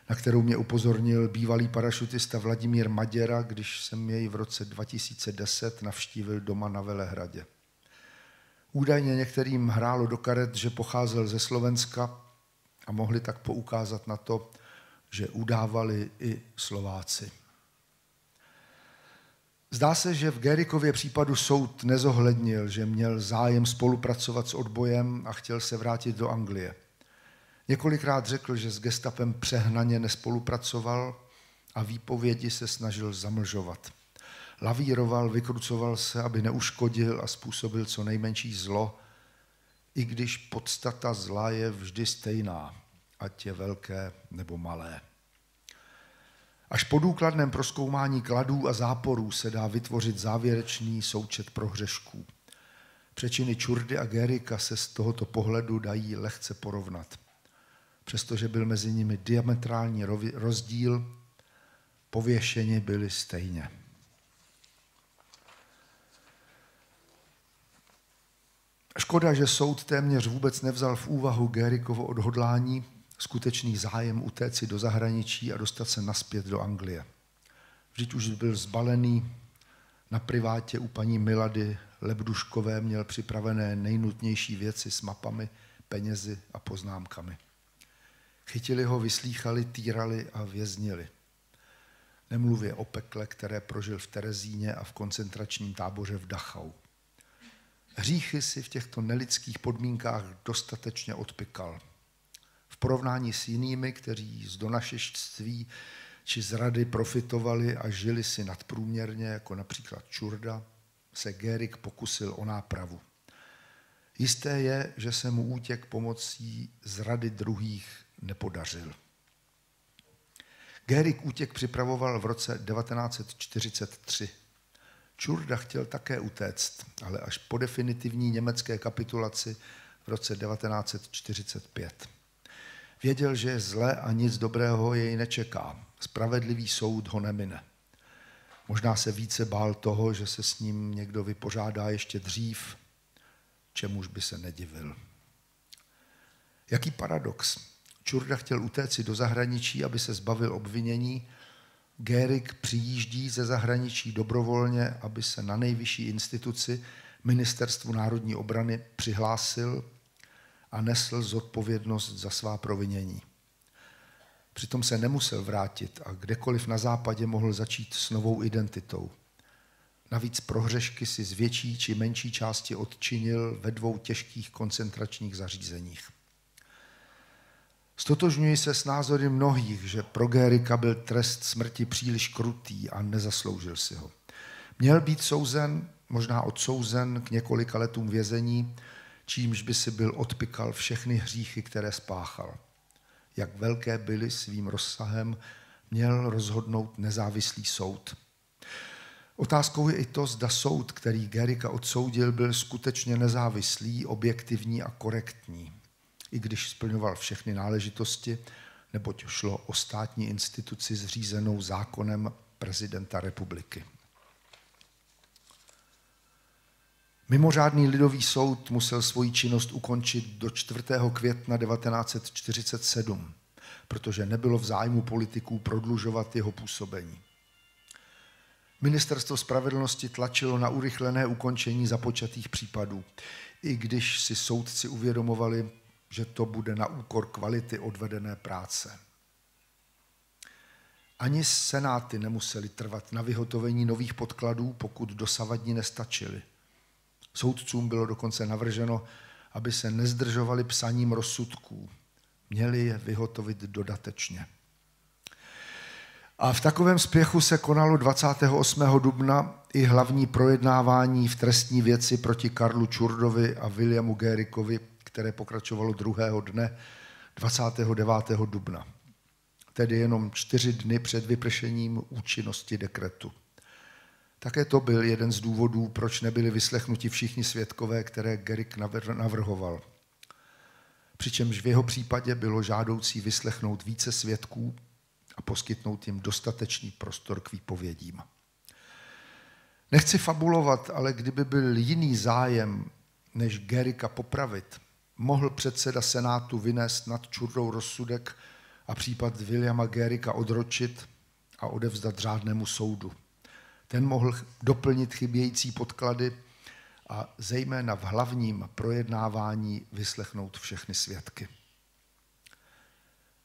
na kterou mě upozornil bývalý parašutista Vladimír Maděra, když jsem jej v roce 2010 navštívil doma na Velehradě. Údajně některým hrálo do karet, že pocházel ze Slovenska a mohli tak poukázat na to, že udávali i Slováci. Zdá se, že v Gérikově případu soud nezohlednil, že měl zájem spolupracovat s odbojem a chtěl se vrátit do Anglie. Několikrát řekl, že s gestapem přehnaně nespolupracoval a výpovědi se snažil zamlžovat. Lavíroval, vykrucoval se, aby neuškodil a způsobil co nejmenší zlo, i když podstata zla je vždy stejná, ať je velké nebo malé. Až po důkladném prozkoumání kladů a záporů se dá vytvořit závěrečný součet prohřešků. Přečiny Čurdy a Gérika se z tohoto pohledu dají lehce porovnat. Přestože byl mezi nimi diametrální rozdíl, pověšeni byli stejně. Škoda, že soud téměř vůbec nevzal v úvahu Gérikovo odhodlání, skutečný zájem utéci do zahraničí a dostat se nazpět do Anglie. Vždyť už byl zbalený, na privátě u paní Milady Lebduškové měl připravené nejnutnější věci s mapami, penězi a poznámkami. Chytili ho, vyslýchali, týrali a věznili. Nemluvě o pekle, které prožil v Terezíně a v koncentračním táboře v Dachau. Hříchy si v těchto nelidských podmínkách dostatečně odpykal. V porovnání s jinými, kteří z donašeštství či zrady profitovali a žili si nadprůměrně, jako například Čurda, se Gérik pokusil o nápravu. Jisté je, že se mu útěk pomocí zrady druhých nepodařil. Gérik útěk připravoval v roce 1943. Čurda chtěl také utéct, ale až po definitivní německé kapitulaci v roce 1945. Věděl, že je zle a nic dobrého jej nečeká. Spravedlivý soud ho nemine. Možná se více bál toho, že se s ním někdo vypořádá ještě dřív, čemuž by se nedivil. Jaký paradox. Čurda chtěl utéci do zahraničí, aby se zbavil obvinění. Gérik přijíždí ze zahraničí dobrovolně, aby se na nejvyšší instituci, Ministerstvu národní obrany, přihlásil a nesl zodpovědnost za svá provinění. Přitom se nemusel vrátit a kdekoliv na západě mohl začít s novou identitou. Navíc prohřešky si z větší či menší části odčinil ve 2 těžkých koncentračních zařízeních. Stotožňuji se s názory mnohých, že pro Gérika byl trest smrti příliš krutý a nezasloužil si ho. Měl být souzen, možná odsouzen k několika letům vězení, čímž by si byl odpykal všechny hříchy, které spáchal. Jak velké byly svým rozsahem, měl rozhodnout nezávislý soud. Otázkou je i to, zda soud, který Gérika odsoudil, byl skutečně nezávislý, objektivní a korektní. I když splňoval všechny náležitosti, neboť šlo o státní instituci zřízenou zákonem prezidenta republiky. Mimořádný lidový soud musel svoji činnost ukončit do 4. května 1947, protože nebylo v zájmu politiků prodlužovat jeho působení. Ministerstvo spravedlnosti tlačilo na urychlené ukončení započatých případů, i když si soudci uvědomovali, že to bude na úkor kvality odvedené práce. Ani senáty nemuseli trvat na vyhotovení nových podkladů, pokud dosavadní nestačily. Soudcům bylo dokonce navrženo, aby se nezdržovali psaním rozsudků. Měli je vyhotovit dodatečně. A v takovém spěchu se konalo 28. dubna i hlavní projednávání v trestní věci proti Karlu Čurdovi a Williamu Gehrickovi, které pokračovalo druhého dne 29. dubna. Tedy jenom 4 dny před vypršením účinnosti dekretu. Také to byl jeden z důvodů, proč nebyli vyslechnuti všichni svědkové, které Gehrich navrhoval. Přičemž v jeho případě bylo žádoucí vyslechnout více svědků a poskytnout jim dostatečný prostor k výpovědím. Nechci fabulovat, ale kdyby byl jiný zájem, než Gehricka popravit, mohl předseda Senátu vynést nad Čurdou rozsudek a případ Williama Gehricka odročit a odevzdat řádnému soudu. Ten mohl doplnit chybějící podklady a zejména v hlavním projednávání vyslechnout všechny svědky.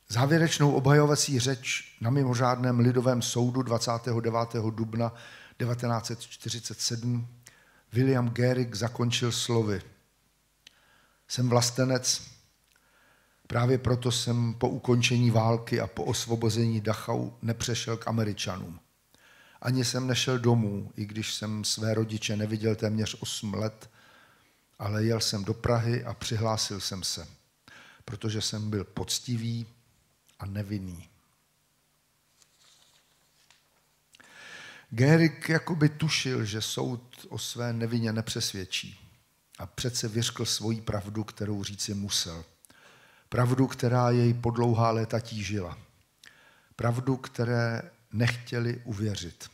Závěrečnou obhajovací řeč na mimořádném lidovém soudu 29. dubna 1947 William Gehrich zakončil slovy: Jsem vlastenec, právě proto jsem po ukončení války a po osvobození Dachau nepřešel k Američanům. Ani jsem nešel domů, i když jsem své rodiče neviděl téměř 8 let, ale jel jsem do Prahy a přihlásil jsem se, protože jsem byl poctivý a nevinný. Gehrich jakoby tušil, že soud o své nevině nepřesvědčí a přece vyřkl svoji pravdu, kterou říci musel. Pravdu, která jej po dlouhá léta tížila. Pravdu, které nechtěli uvěřit.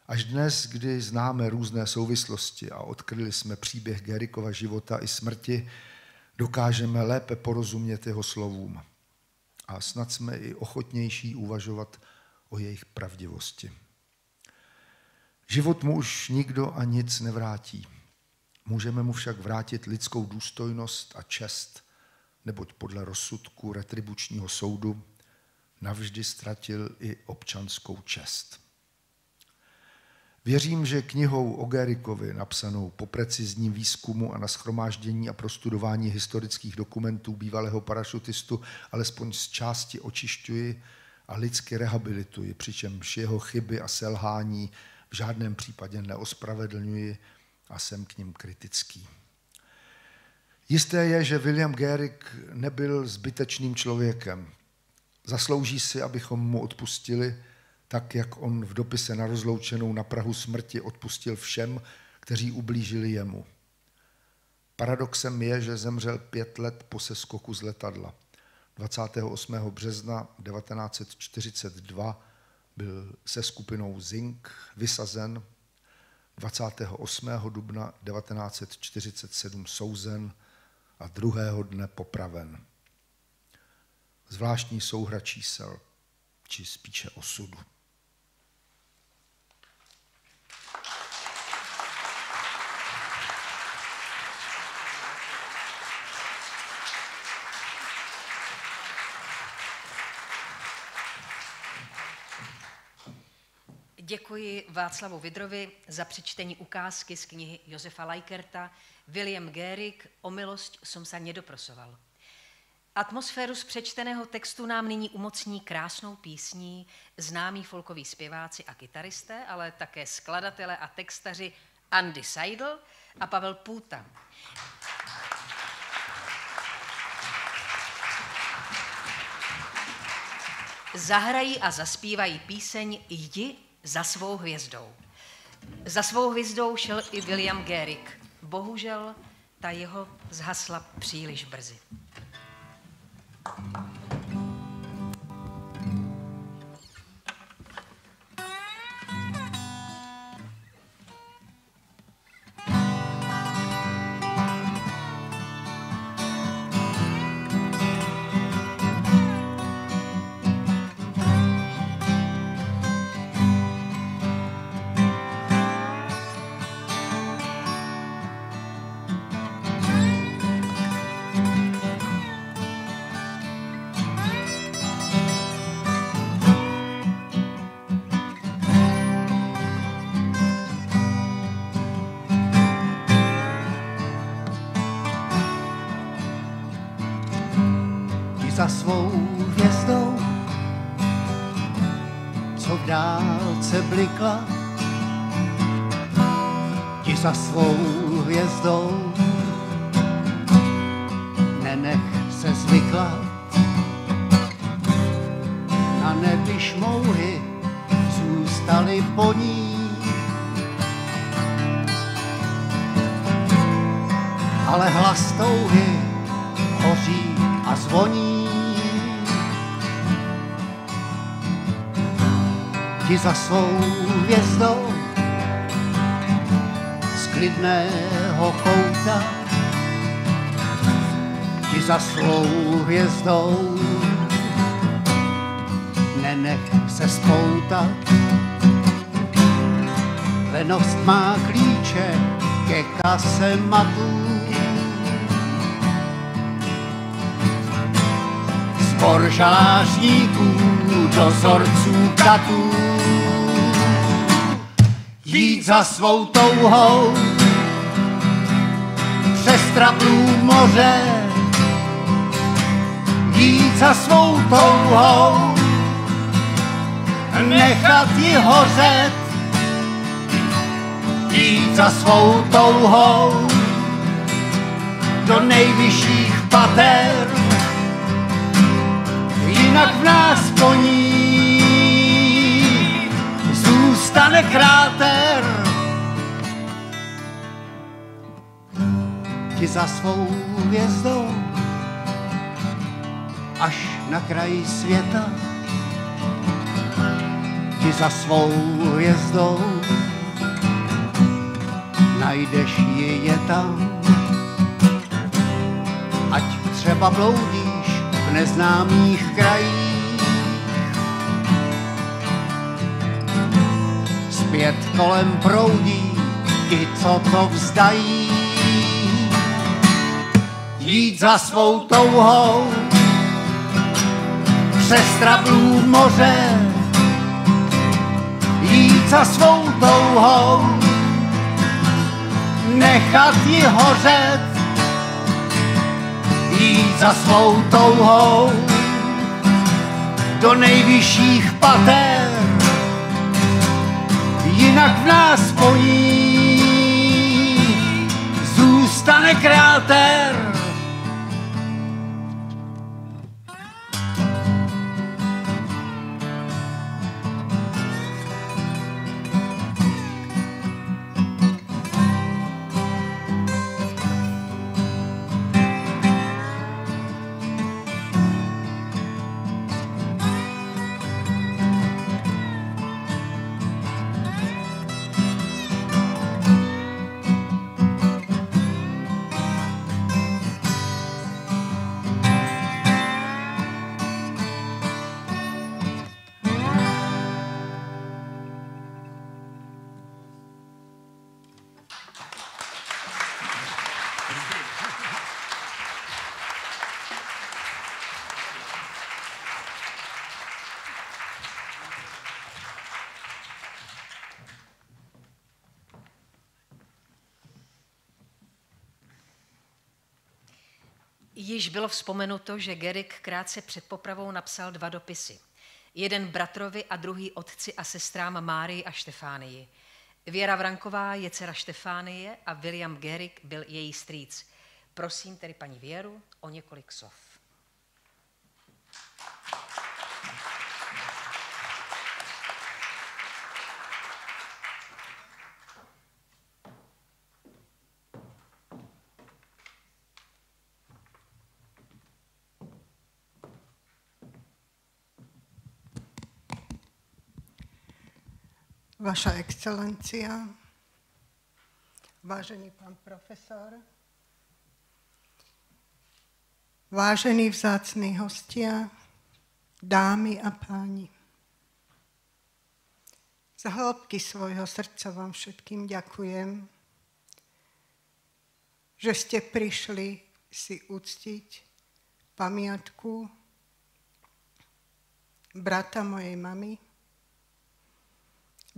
Až dnes, kdy známe různé souvislosti a odkryli jsme příběh Gehrickova života i smrti, dokážeme lépe porozumět jeho slovům. A snad jsme i ochotnější uvažovat o jejich pravdivosti. Život mu už nikdo a nic nevrátí. Můžeme mu však vrátit lidskou důstojnost a čest, neboť podle rozsudku retribučního soudu navždy ztratil i občanskou čest. Věřím, že knihou o Gehrickovi, napsanou po precizním výzkumu a na shromáždění a prostudování historických dokumentů bývalého parašutistu, alespoň z části očišťuji a lidsky rehabilituji, přičemž jeho chyby a selhání v žádném případě neospravedlňuji a jsem k nim kritický. Jisté je, že William Gehrich nebyl zbytečným člověkem. Zaslouží si, abychom mu odpustili, tak jak on v dopise na rozloučenou na prahu smrti odpustil všem, kteří ublížili jemu. Paradoxem je, že zemřel 5 let po seskoku z letadla. 28. března 1942 byl se skupinou Zink vysazen, 28. dubna 1947 souzen a 2. dne popraven. Zvláštní souhra čísel, či spíše osudu. Děkuji Václavu Vidrovi za přečtení ukázky z knihy Josefa Lajkerta William Gehrich O milost som sa nedoprosoval. Atmosféru z přečteného textu nám nyní umocní krásnou písní známí folkoví zpěváci a kytaristé, ale také skladatelé a textaři Andy Seidl a Pavel Půta. Zahrají a zaspívají píseň Jdi za svou hvězdou. Za svou hvězdou šel i William Gehrich. Bohužel ta jeho zhasla příliš brzy. za svou hvězdou, co v dálce blikla, jdi za svou hvězdou, nenech se zvyklat. Na nebi šmouhy zůstaly po ní, ale hlas touhy hoří a zvoní. Jdi za svou hvězdou z klidného kouta, jdi za svou hvězdou, nenech se spoutat. Lenost má klíče ke kasematu, sbor žalářníků, dozorců katů. Jít za svou touhou přes traplů moře, jít za svou touhou, nechat ji hořet, jít za svou touhou do nejvyšších pater, jinak v nás po ní zůstane kráter. Jdi za svou hvězdou až na kraji světa, jdi za svou hvězdou, najdeš ji je tam. Ať třeba bloudíš v neznámých krajích, zpět kolem proudí ti, co to vzdají. Jít za svou touhou přes traplů moře, jít za svou touhou, nechat ji hořet, jít za svou touhou do nejvyšších pater, jinak v nás po ní zůstane kráter. Již bylo vzpomenuto, že Gerig krátce před popravou napsal 2 dopisy. Jeden bratrovi a druhý otci a sestrám Márii a Štefánii. Věra Vranková je dcera Štefánie a William Gerig byl její strýc. Prosím tedy paní Věru o několik slov. Vaša excelencia, vážený pán profesor, vážení vzácní hostia, dámy a páni. Z hĺbky svojho srdca vám všetkým ďakujem, že ste prišli si uctiť pamiatku brata mojej mamy,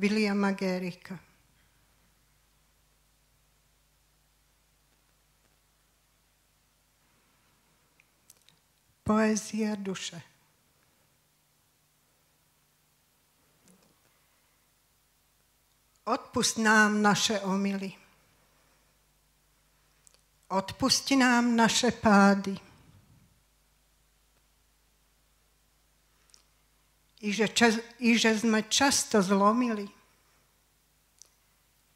Williama Geriga. Poézia duše. Odpusť nám naše omyly. Odpusti nám naše pády. I že sme často zlomili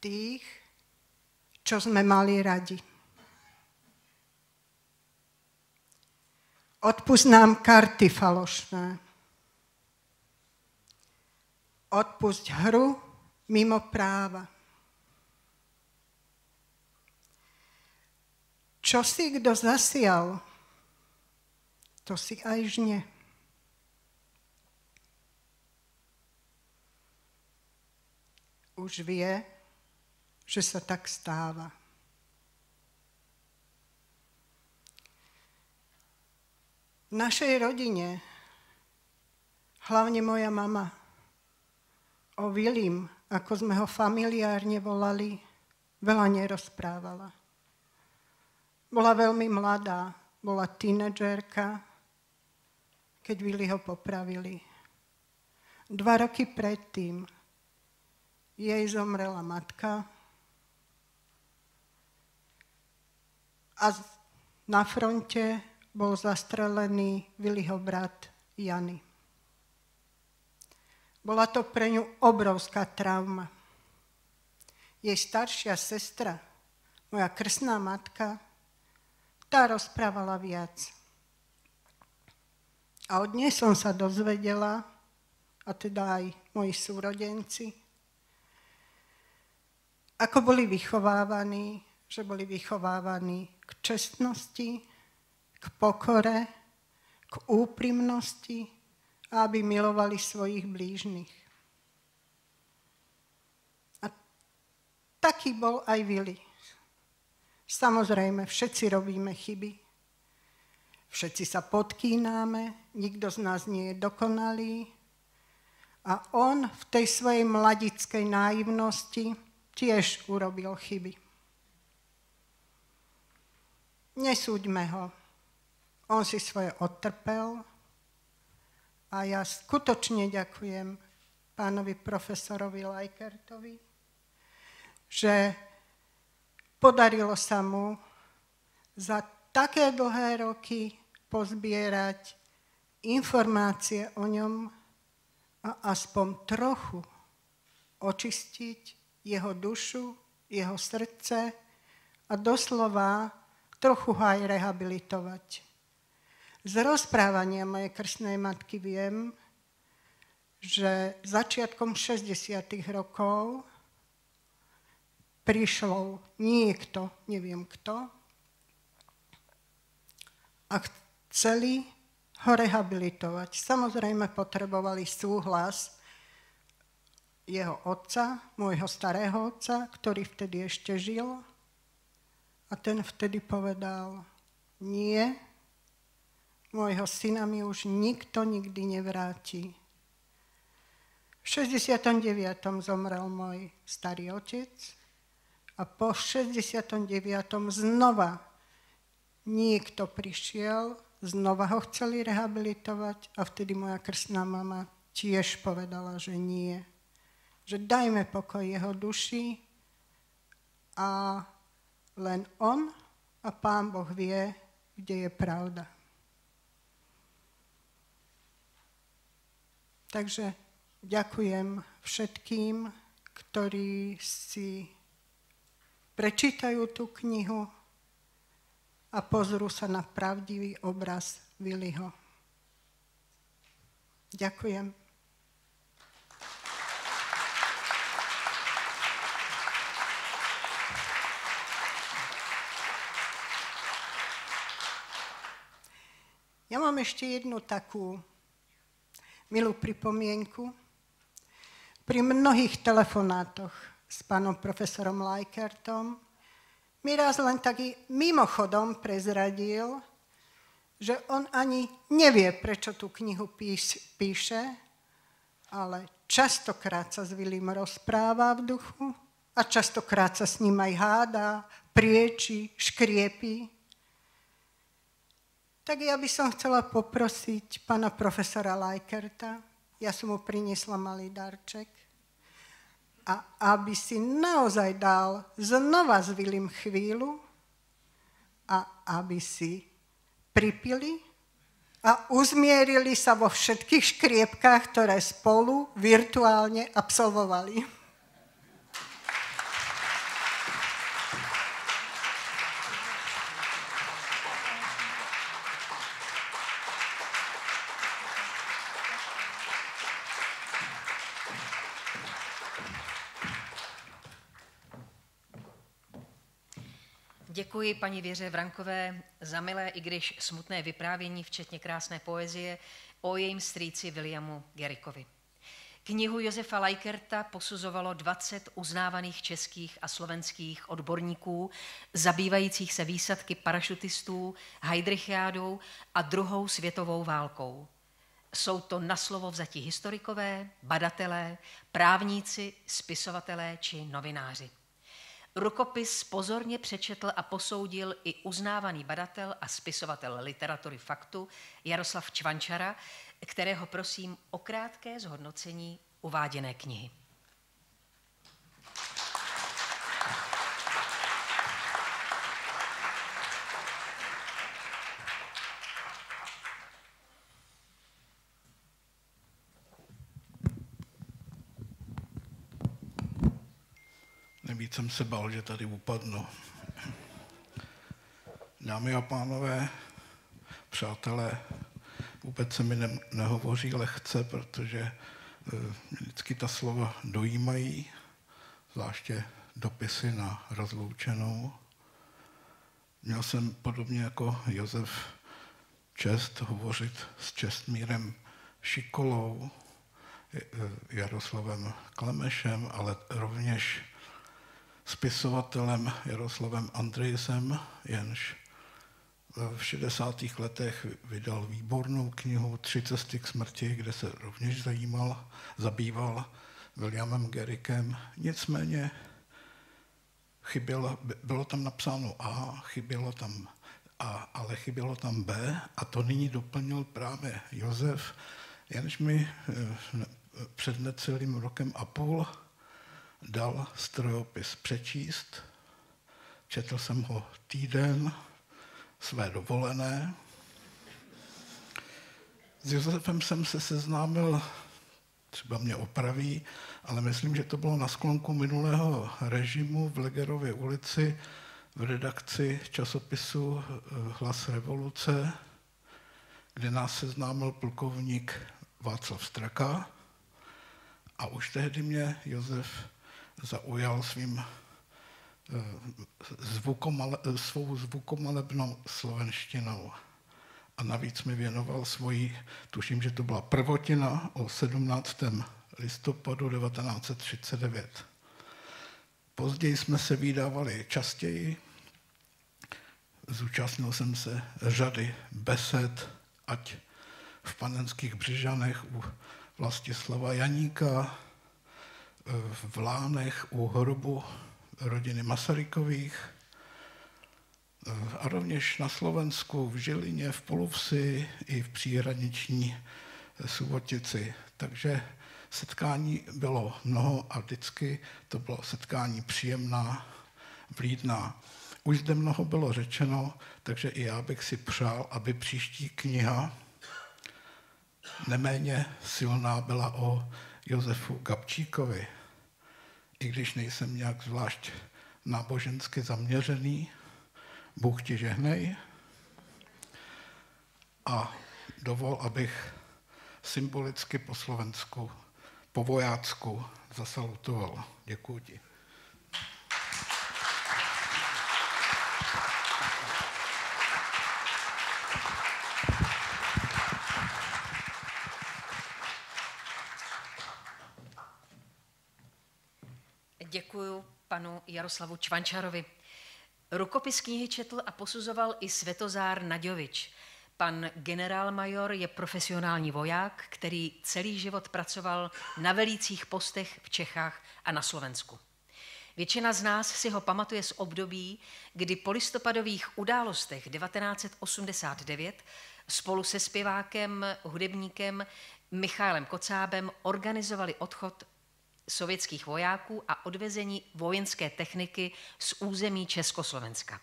tých, čo sme mali radi. Odpusť nám karty falošné. Odpusť hru mimo práva. Čo si kto zasial, to si aj žne. Už vie, že sa tak stáva. V našej rodine, hlavne moja mama, o Vilim, ako sme ho familiárne volali, veľa nerozprávala. Bola veľmi mladá, bola tínedžérka, keď Vili ho popravili. 2 roky predtým jej zomrela matka a na fronte bol zastrelený Viliho brat Jany. Bola to pre ňu obrovská trauma. Jej staršia sestra, moja krstná matka, tá rozprávala viac. A od nej som sa dozvedela, a teda aj moji súrodenci, ako boli vychovávaní, že boli vychovávaní k čestnosti, k pokore, k úprimnosti a aby milovali svojich blížnych. A taký bol aj Vili. Samozrejme, všetci robíme chyby, všetci sa podkýnáme, nikto z nás nie je dokonalý a on v tej svojej mladickej naivnosti tiež urobil chyby. Nesúďme ho. On si svoje odtrpel a ja skutočne ďakujem pánovi profesorovi Lajkertovi, že podarilo sa mu za také dlhé roky pozbierať informácie o ňom a aspoň trochu očistiť jeho dušu, jeho srdce a doslova trochu ho aj rehabilitovať. Z rozprávania mojej krstnej matky viem, že začiatkom 60. rokov prišiel niekto, neviem kto, a chceli ho rehabilitovať. Samozrejme potrebovali súhlas jeho otca, môjho starého otca, ktorý vtedy ešte žil. A ten vtedy povedal, nie, môjho syna mi už nikto nikdy nevráti. V 69. zomrel môj starý otec a po 69. znova niekto prišiel, znova ho chceli rehabilitovať a vtedy moja krstná mama tiež povedala, že nie. Že dajme pokoj jeho duši a len on a Pán Boh vie, kde je pravda. Takže ďakujem všetkým, ktorí si prečítajú tú knihu a pozrú sa na pravdivý obraz Viliho. Ďakujem. Ja mám ešte jednu takú milú pripomienku. Pri mnohých telefonátoch s pánom profesorom Lajkertom mi raz len taký mimochodom prezradil, že on ani nevie, prečo tú knihu píše, ale častokrát sa s Vilim rozpráva v duchu a častokrát sa s ním aj hádá, prieči, škriepí. Tak ja by som chcela poprosiť pána profesora Lajkerta, ja som mu priniesla malý darček, a aby si naozaj dal znova s Vilim chvíľu a aby si pripili a uzmierili sa vo všetkých škriepkách, ktoré spolu virtuálne absolvovali. Děkuji paní Věře Vrankové za milé, i když smutné vyprávění, včetně krásné poezie o jejím strýci Williamu Garrickovi. Knihu Josefa Lajkerta posuzovalo 20 uznávaných českých a slovenských odborníků, zabývajících se výsadky parašutistů, Heydrichiádou a druhou světovou válkou. Jsou to na slovo vzatí historikové, badatelé, právníci, spisovatelé či novináři. Rukopis pozorně přečetl a posoudil i uznávaný badatel a spisovatel literatury faktu Jaroslav Čvančara, kterého prosím o krátké zhodnocení uváděné knihy. Nejvíc jsem se bál, že tady upadnu. Dámy a pánové, přátelé, vůbec se mi nehovoří lehce, protože vždycky ta slova dojímají, zvláště dopisy na rozloučenou. Měl jsem podobně jako Josef čest hovořit s Čestmírem Šikolou, Jaroslavem Klemešem, ale rovněž spisovatelem Jaroslavem Andrejsem, jenž v 60. letech vydal výbornou knihu 3 cesty k smrti, kde se rovněž zabýval Williamem Garrickem. Nicméně bylo tam napsáno A, chybělo tam A, ale chybělo tam B a to nyní doplnil právě Josef, jenž mi před necelým rokem a půl dal strojopis přečíst. Četl jsem ho týden své dovolené. S Josefem jsem se seznámil, třeba mě opraví, ale myslím, že to bylo na sklonku minulého režimu v Legerově ulici v redakci časopisu Hlas revoluce, kde nás seznámil plukovník Václav Straka a už tehdy mě Josef zaujal svou zvukomalebnou slovenštinou. A navíc mi věnoval svoji, tuším, že to byla prvotina o 17. listopadu 1939. Později jsme se vídávali častěji. Zúčastnil jsem se řady besed, ať v Panenských Břižanech u Vlastislava Janíka, v Lánech u hrobu rodiny Masarykových a rovněž na Slovensku v Žilině, v Poluvsi i v příhraniční Subotici. Takže setkání bylo mnoho a vždycky to bylo setkání příjemná, vlídná. Už zde mnoho bylo řečeno, takže i já bych si přál, aby příští kniha neméně silná byla o Josefu Gabčíkovi. I když nejsem nějak zvlášť nábožensky zaměřený, Bůh ti žehnej. A dovol, abych symbolicky po slovensku, po vojácku zasalutoval. Děkuji ti. Děkuji panu Jaroslavu Čvančarovi. Rukopis knihy četl a posuzoval i Svetozár Naďovič. Pan generálmajor je profesionální voják, který celý život pracoval na velících postech v Čechách a na Slovensku. Většina z nás si ho pamatuje z období, kdy po listopadových událostech 1989 spolu se zpěvákem, hudebníkem Michailem Kocábem organizovali odchod sovětských vojáků a odvezení vojenské techniky z území Československa.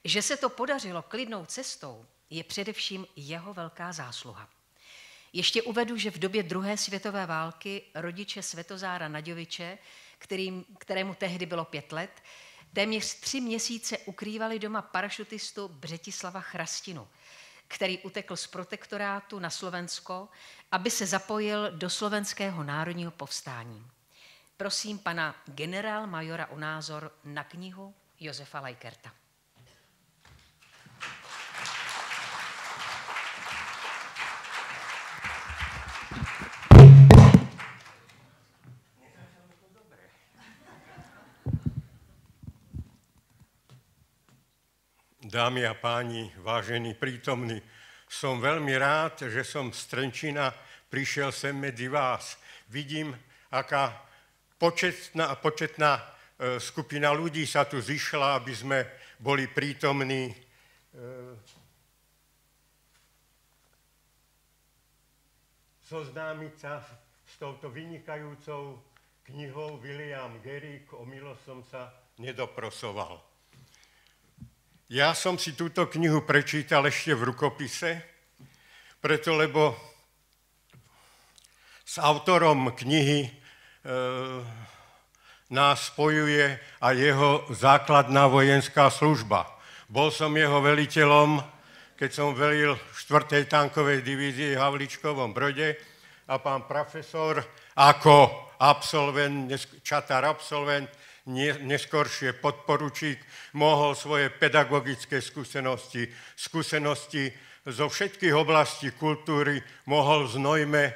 Že se to podařilo klidnou cestou, je především jeho velká zásluha. Ještě uvedu, že v době druhé světové války rodiče Světozára Naďoviče, kterému tehdy bylo 5 let, téměř 3 měsíce ukrývali doma parašutistu Břetislava Chrastinu, který utekl z protektorátu na Slovensko, aby se zapojil do slovenského národního povstání. Prosím pana generálmajora o názor na knihu Josefa Lajkerta. Dámy a páni, vážení prítomní, som veľmi rád, že som z Trenčína prišiel sem medzi vás. Vidím, aká početná skupina ľudí sa tu zišla, aby sme boli prítomní. Zoznámiť sa s touto vynikajúcou knihou William Garrick, o milosť som sa nedoprosoval. Ja som si túto knihu prečítal ešte v rukopise, preto lebo s autorom knihy nás spojuje aj jeho základná vojenská služba. Bol som jeho veliteľom, keď som velil 4. tankovej divízii v Havlíčkovom Brode a pán profesor ako absolvent, čatár absolvent, neskoršie podporučík, mohol svoje pedagogické skúsenosti zo všetkých oblastí kultúry, mohol znojme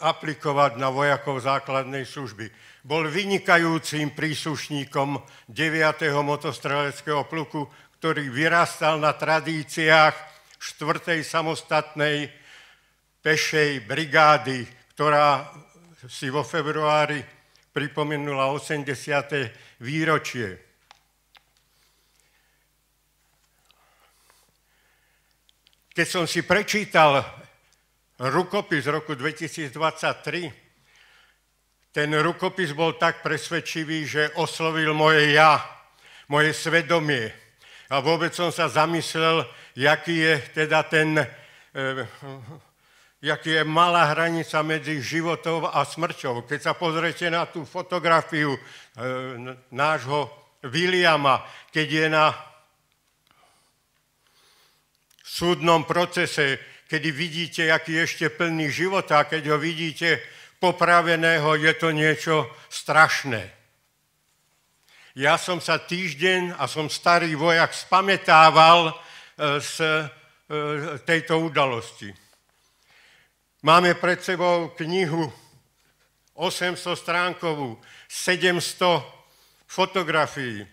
aplikovať na vojakov základnej služby. Bol vynikajúcim príslušníkom 9. motostreleckého pluku, ktorý vyrastal na tradíciách 4. samostatnej pešej brigády, ktorá si vo februári pripomenula 80. výročie. Keď som si prečítal rukopis roku 2023, ten rukopis bol tak presvedčivý, že oslovil moje ja, moje svedomie. A vôbec som sa zamyslel, jaký je teda jaký je malá hranica medzi životom a smrťou. Keď sa pozriete na tú fotografiu nášho Williama, keď je na súdnom procese, kedy vidíte, aký je ešte plný života, a keď ho vidíte popraveného, je to niečo strašné. Ja som sa týždeň, a som starý vojak, spamätával z tejto udalosti. Máme pred sebou knihu 800-stránkovú, 700 fotografií.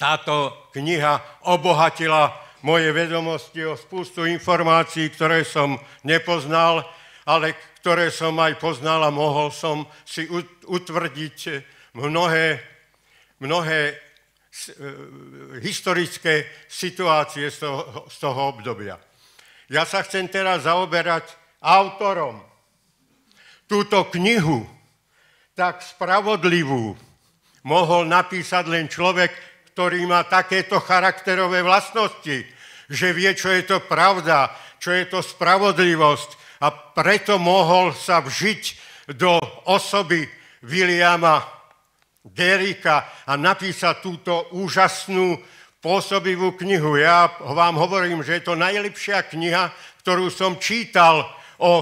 Táto kniha obohatila moje vedomosti o spústu informácií, ktoré som nepoznal, ale ktoré som aj poznal a mohol som si utvrdiť mnohé historické situácie z toho obdobia. Ja sa chcem teraz zaoberať autorom. Túto knihu, tak spravodlivú, mohol napísať len človek, ktorý má takéto charakterové vlastnosti, že vie, čo je to pravda, čo je to spravodlivosť, a preto mohol sa vžiť do osoby Williama Garricka a napísať túto úžasnú pôsobivú knihu. Ja vám hovorím, že je to najlepšia kniha, ktorú som čítal o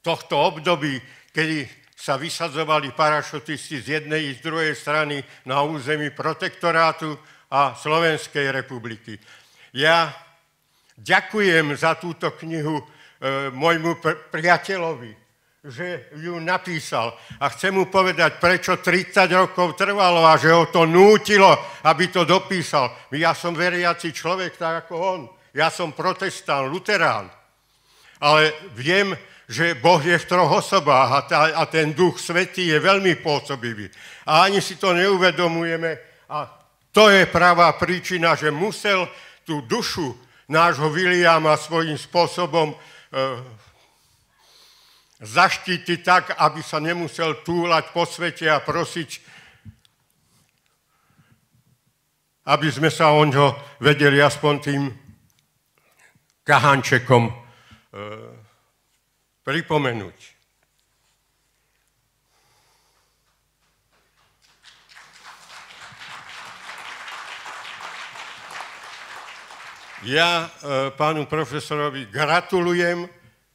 tohto období, kedy sa vysadzovali parašutisti z jednej i z druhej strany na území protektorátu a Slovenskej republiky. Ja ďakujem za túto knihu môjmu priateľovi, že ju napísal. A chcem mu povedať, prečo 30 rokov trvalo a že ho to nútilo, aby to dopísal. Ja som veriaci človek, tak ako on. Ja som protestant, luterán. Ale viem, že Boh je v troch osobách a ten Duch Svätý je veľmi pôsobivý. A ani si to neuvedomujeme a to je pravá príčina, že musel tú dušu nášho Viliama svojím spôsobom zaštítiť tak, aby sa nemusel túlať po svete a prosiť, aby sme sa o ňo vedeli aspoň tým kahančekom pripomenúť. Ja pánu profesorovi gratulujem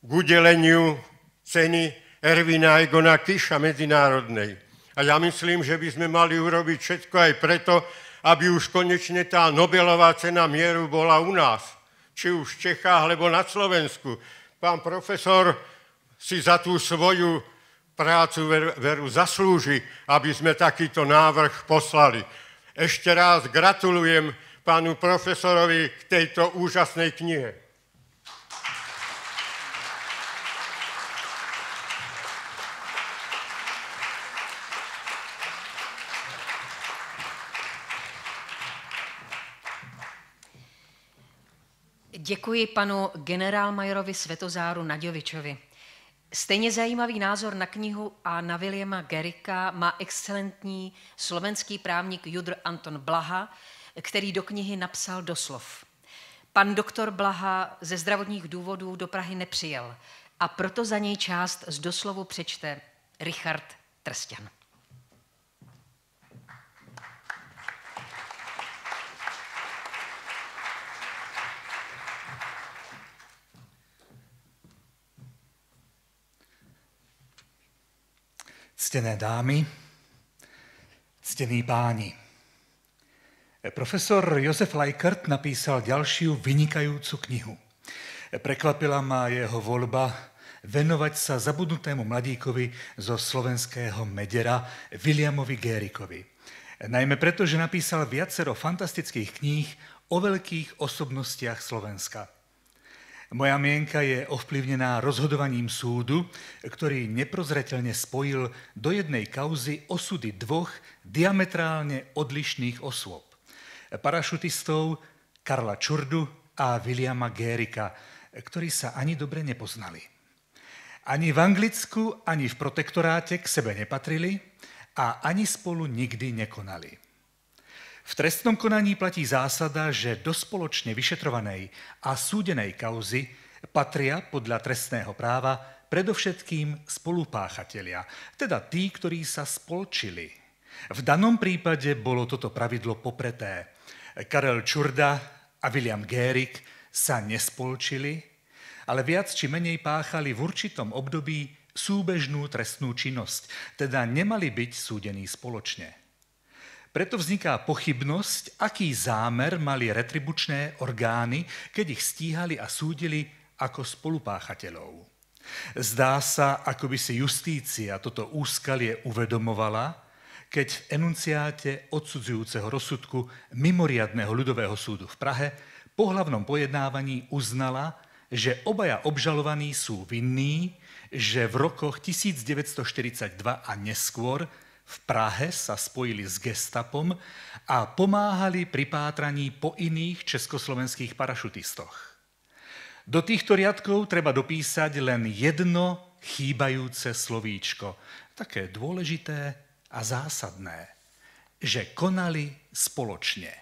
k udeleniu ceny Ervina Egona Kiša medzinárodnej. A ja myslím, že by sme mali urobiť všetko aj preto, aby už konečne tá Nobelová cena mieru bola u nás. Či už v Čechách, alebo na Slovensku. Pán profesor si za tú svoju prácu veru zaslúži, aby sme takýto návrh poslali. Ešte raz gratulujem pánu profesorovi k tejto úžasnej knihe. Děkuji panu generálmajorovi Svetozáru Naďovičovi. Stejně zajímavý názor na knihu a na Viliama Garricka má excelentní slovenský právník Judr Anton Blaha, který do knihy napsal doslov. Pan doktor Blaha ze zdravotních důvodů do Prahy nepřijel a proto za něj část z doslovu přečte Richard Trsťan. Ctené dámy, ctení páni. Profesor Josef Lajkert napísal ďalšiu vynikajúcu knihu. Prekvapila ma jeho voľba venovať sa zabudnutému mladíkovi zo slovenského Medera, Viliamovi Garrickovi. Najmä preto, že napísal viacero fantastických kníh o veľkých osobnostiach Slovenska. Moja mienka je ovplyvnená rozhodovaním súdu, ktorý neprozreteľne spojil do jednej kauzy osudy dvoch diametrálne odlišných osôb. Parašutistov Karla Čurdu a Viliama Garricka, ktorí sa ani dobre nepoznali. Ani v Anglicku, ani v protektoráte k sebe nepatrili a ani spolu nikdy nekonali. V trestnom konaní platí zásada, že do spoločne vyšetrovanej a súdenej kauzy patria podľa trestného práva predovšetkým spolupáchatelia, teda tí, ktorí sa spolčili. V danom prípade bolo toto pravidlo popreté. Karel Čurda a Viliam Garrick sa nespolčili, ale viac či menej páchali v určitom období súbežnú trestnú činnosť, teda nemali byť súdení spoločne. Preto vzniká pochybnosť, aký zámer mali retribučné orgány, keď ich stíhali a súdili ako spolupáchateľov. Zdá sa, ako by si justícia toto úskalie uvedomovala, keď v enunciáte odsudzujúceho rozsudku mimoriadneho ľudového súdu v Prahe po hlavnom pojednávaní uznala, že obaja obžalovaní sú vinní, že v rokoch 1942 a neskôr v Prahe sa spojili s gestapom a pomáhali pri pátraní po iných československých parašutistoch. Do týchto riadkov treba dopísať len jedno chýbajúce slovíčko, také dôležité a zásadné, že konali spoločne.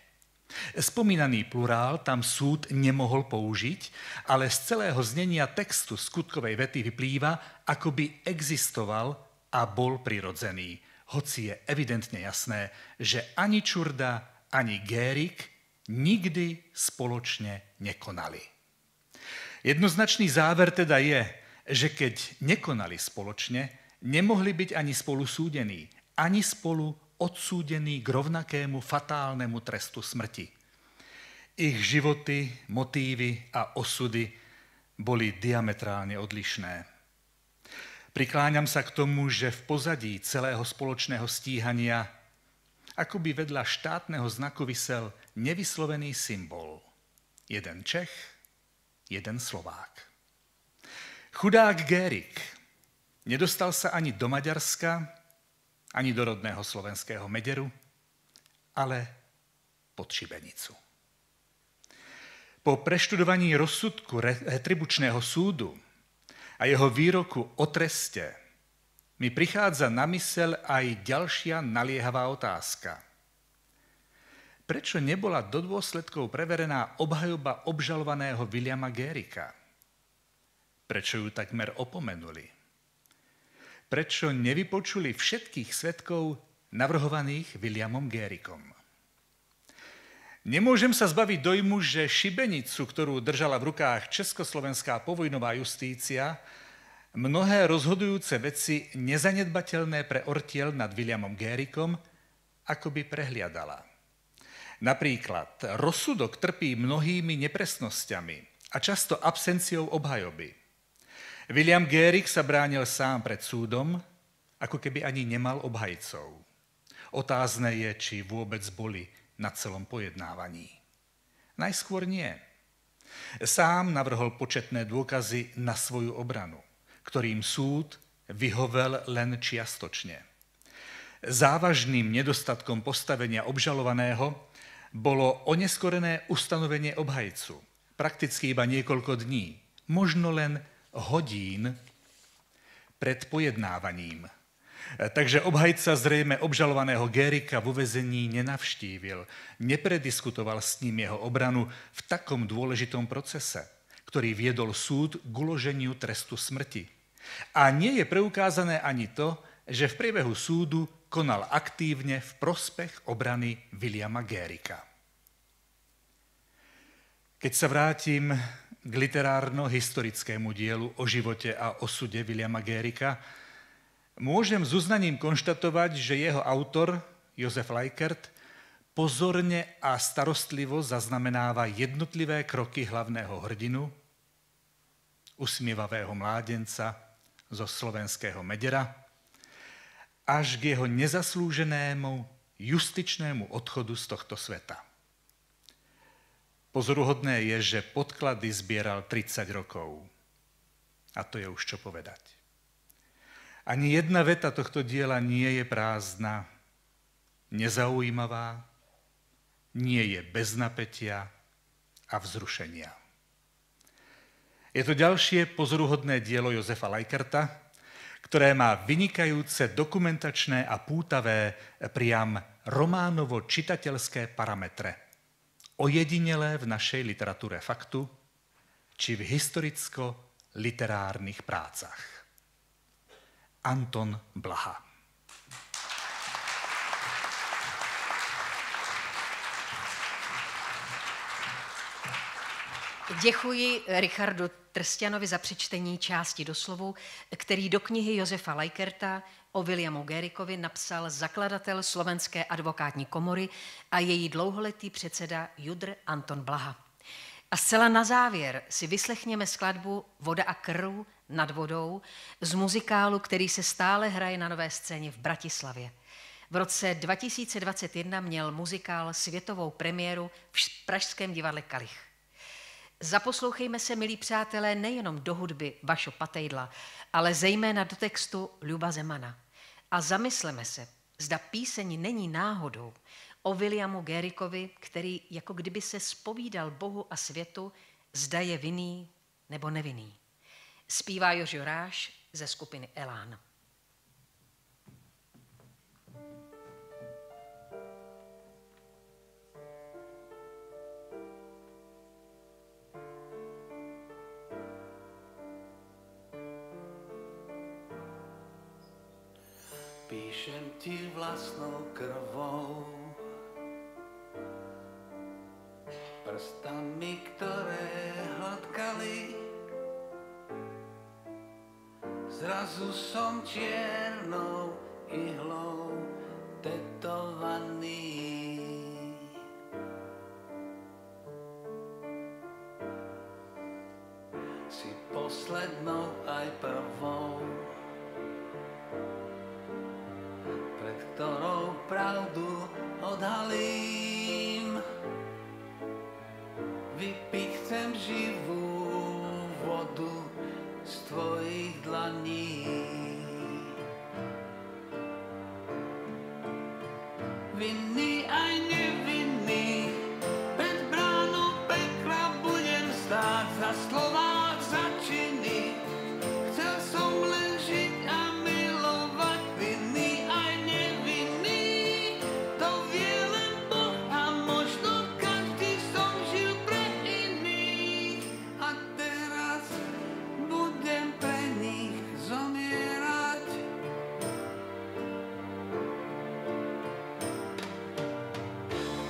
Spomínaný plurál tam súd nemohol použiť, ale z celého znenia textu skutkovej vety vyplýva, ako by existoval a bol prirodzený. Hoci je evidentne jasné, že ani Čurda, ani Garrick nikdy spoločne nekonali. Jednoznačný záver teda je, že keď nekonali spoločne, nemohli byť ani spolu súdení, ani spolu odsúdení k rovnakému fatálnemu trestu smrti. Ich životy, motívy a osudy boli diametrálne odlišné. Prikláňam sa k tomu, že v pozadí celého spoločného stíhania akoby vedľa štátneho znaku visel nevyslovený symbol. Jeden Čech, jeden Slovák. Chudák Gérik nedostal sa ani do Maďarska, ani do rodného slovenského Mederu, ale pod šibenicu. Po preštudovaní rozsudku retribučného súdu a jeho výroku o treste mi prichádza na myseľ aj ďalšia naliehavá otázka. Prečo nebola do dôsledkov preverená obhajoba obžalovaného Williama Gérika? Prečo ju takmer opomenuli? Prečo nevypočuli všetkých svedkov navrhovaných Williamom Gérikom? Nemôžem sa zbaviť dojmu, že šibenicu, ktorú držala v rukách československá povojnová justícia, mnohé rozhodujúce veci nezanedbateľné pre ortiel nad Williamom Gérikom akoby prehliadala. Napríklad, rozsudok trpí mnohými nepresnosťami a často absenciou obhajoby. William Gérik sa bránil sám pred súdom, ako keby ani nemal obhajcov. Otázne je, či vôbec boli na celom pojednávaní. Najskôr nie. Sám navrhol početné dôkazy na svoju obranu, ktorým súd vyhovel len čiastočne. Závažným nedostatkom postavenia obžalovaného bolo oneskorené ustanovenie obhajcu. Prakticky iba niekoľko dní, možno len hodín pred pojednávaním. Takže obhajca zrejme obžalovaného Gérika v uväzení nenavštívil, neprediskutoval s ním jeho obranu v takom dôležitom procese, ktorý viedol súd k uloženiu trestu smrti. A nie je preukázané ani to, že v priebehu súdu konal aktívne v prospech obrany Williama Gérika. Keď sa vrátim k literárno-historickému dielu o živote a osude Williama Gérika, môžem s uznaním konštatovať, že jeho autor, Jozef Lajkert, pozorne a starostlivo zaznamenáva jednotlivé kroky hlavného hrdinu, usmievavého mládenca zo slovenského Medera, až k jeho nezaslúženému justičnému odchodu z tohto sveta. Pozoruhodné je, že podklady zbieral 30 rokov. A to je už čo povedať. Ani jedna veta tohto diela nie je prázdna, nezaujímavá, nie je bez napätia a vzrušenia. Je to ďalšie pozoruhodné dielo Jozefa Lajkerta, ktoré má vynikajúce dokumentačné a pútavé, priam románovo-čitateľské parametre, ojedinelé v našej literatúre faktu či v historicko-literárnych prácach. Anton Blaha. Děkuji Richardu Trstianovi za přečtení části doslovu, který do knihy Josefa Lajkerta o Williamu Gérikovi napsal zakladatel Slovenské advokátní komory a její dlouholetý předseda JUDr Anton Blaha. A zcela na závěr si vyslechněme skladbu Voda a krv nad vodou z muzikálu, který se stále hraje na Nové scéně v Bratislavě. V roce 2021 měl muzikál světovou premiéru v pražském divadle Kalich. Zaposlouchejme se, milí přátelé, nejenom do hudby Vašo Patejdla, ale zejména do textu Ľuba Zemana. A zamysleme se, zda píseň není náhodou o Williamu Gérikovi, který jako kdyby se zpovídal Bohu a světu, zda je vinný nebo nevinný. Zpívá Jožo Ráš ze skupiny Elán. Píšem ti vlastnou krvou, prstami, ktoré hladkali. Zrazu som čiernou ihlou tetovaný. Si poslednou aj prvou, pred ktorou pravdu odhalím. Vypiť chcem živú vodu z tvojej vinný aj nevinný. Pred bránou pekla budem stáť za slová, za činy. Chcel som len žiť a milovať, vinný aj nevinný. To vie len Boh a možno každý som žil pre iných. A teraz budem pre nich zomierať.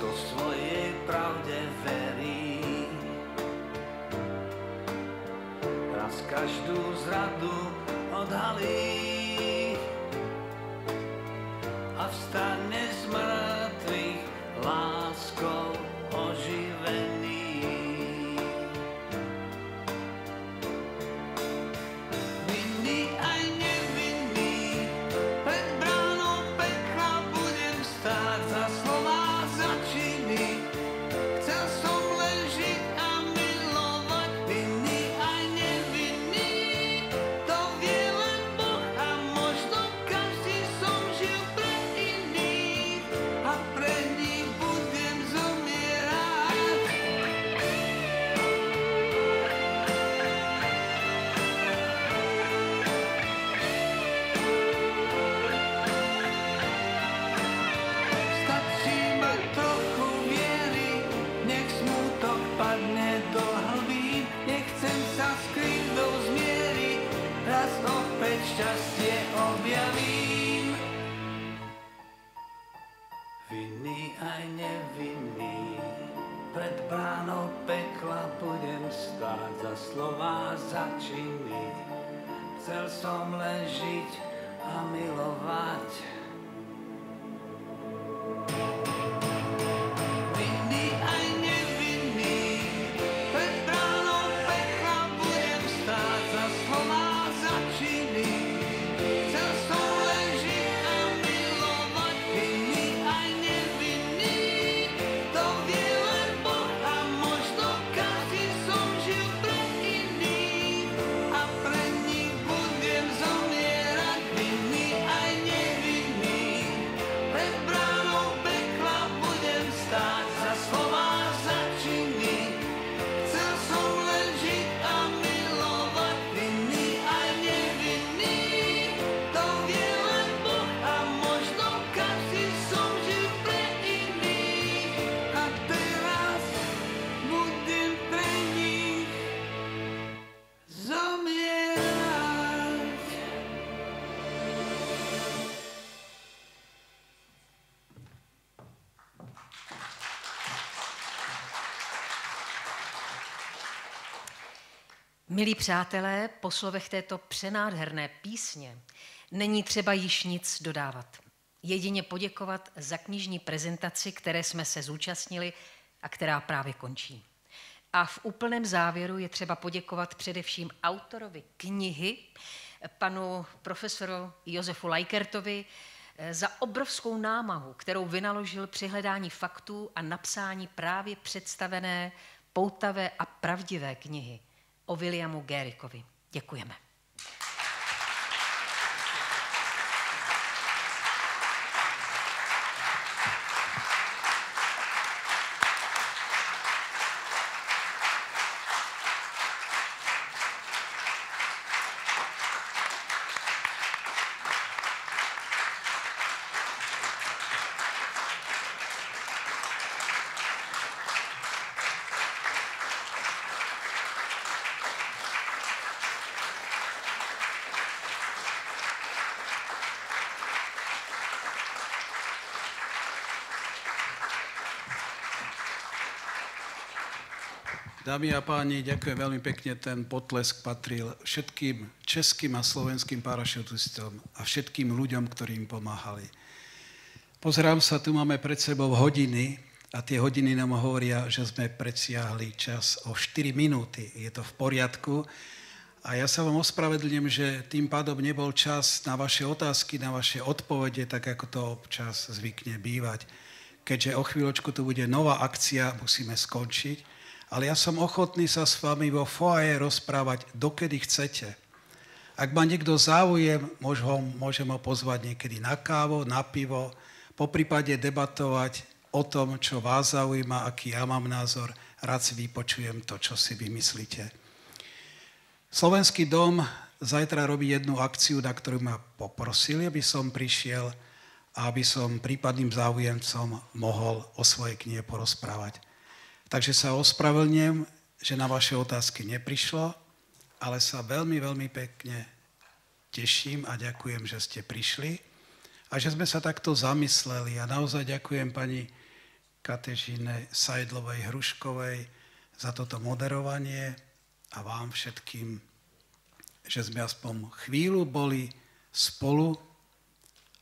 Kto svojej pravde verí, raz každú zradu odhalí a vstane z mŕtvych láskou oživený. Vinný aj nevinný, pred bránou pekla budem stáť za slová, za činy. Chcel som len žiť a milovať, vinný aj nevinný. To vie len Boh a možno každý som žil pre iných a pre nich budem zomierať. Stačí mať trochu viery, nech smútok padne do hlbín. Nechcem sa s krivdou zmieriť, raz opäť šťastie objavím. Vinný aj nevinný, pred bránou pekla budem stáť za slová, za činy. Chcel som len žiť a milovať. Vinný aj nevinný, pred bránou pekla budem stáť za slová, za činy. Chcel som len žiť a milovať, vinný aj nevinný. To vie len Boh a možno každý som žil pre iných a pre nich budem zomierať, vinný aj nevinný. Pred bránou pekla budem stáť za slová, za činy. Chcel som len žiť a milovať, vinný aj nevinný. To vie len Boh a možno každý som žil pre iných a teraz budem pre nich zomierať. Milí přátelé, po slovech této přenádherné písně není třeba již nic dodávat. Jedině poděkovat za knižní prezentaci, které jsme se zúčastnili a která právě končí. A v úplném závěru je třeba poděkovat především autorovi knihy, panu profesoru Josefu Lajkertovi, za obrovskou námahu, kterou vynaložil při hledání faktů a napsání právě představené poutavé a pravdivé knihy o Williamu Garrickovi. Děkujeme. Dámy a páni, ďakujem veľmi pekne. Ten potlesk patril všetkým českým a slovenským parašutistom a všetkým ľuďom, ktorí im pomáhali. Pozerám sa, tu máme pred sebou hodiny a tie hodiny nám hovoria, že sme presiahli čas o 4 minúty. Je to v poriadku. A ja sa vám ospravedlňujem, že tým pádom nebol čas na vaše otázky, na vaše odpovede, tak ako to občas zvykne bývať. Keďže o chvíľočku tu bude nová akcia, musíme skončiť. Ale ja som ochotný sa s vami vo foaje rozprávať, dokedy chcete. Ak má niekto záujem, môžem ho pozvať niekedy na kávu, na pivo, poprípade debatovať o tom, čo vás zaujíma, aký ja mám názor. Rád si vypočujem to, čo si vymyslíte. Slovenský dom zajtra robí jednu akciu, na ktorú ma poprosili, aby som prišiel a aby som prípadným záujemcom mohol o svojej knihe porozprávať. Takže sa ospravedlňujem, že na vaše otázky neprišlo, ale sa veľmi, veľmi pekne teším a ďakujem, že ste prišli a že sme sa takto zamysleli. A naozaj ďakujem pani Katežine Sajdlovej-Hruškovej za toto moderovanie a vám všetkým, že sme aspoň chvíľu boli spolu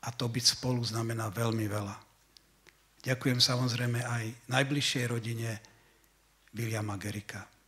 a to byť spolu znamená veľmi veľa. Ďakujem samozrejme aj najbližšej rodine Viliama Gericka.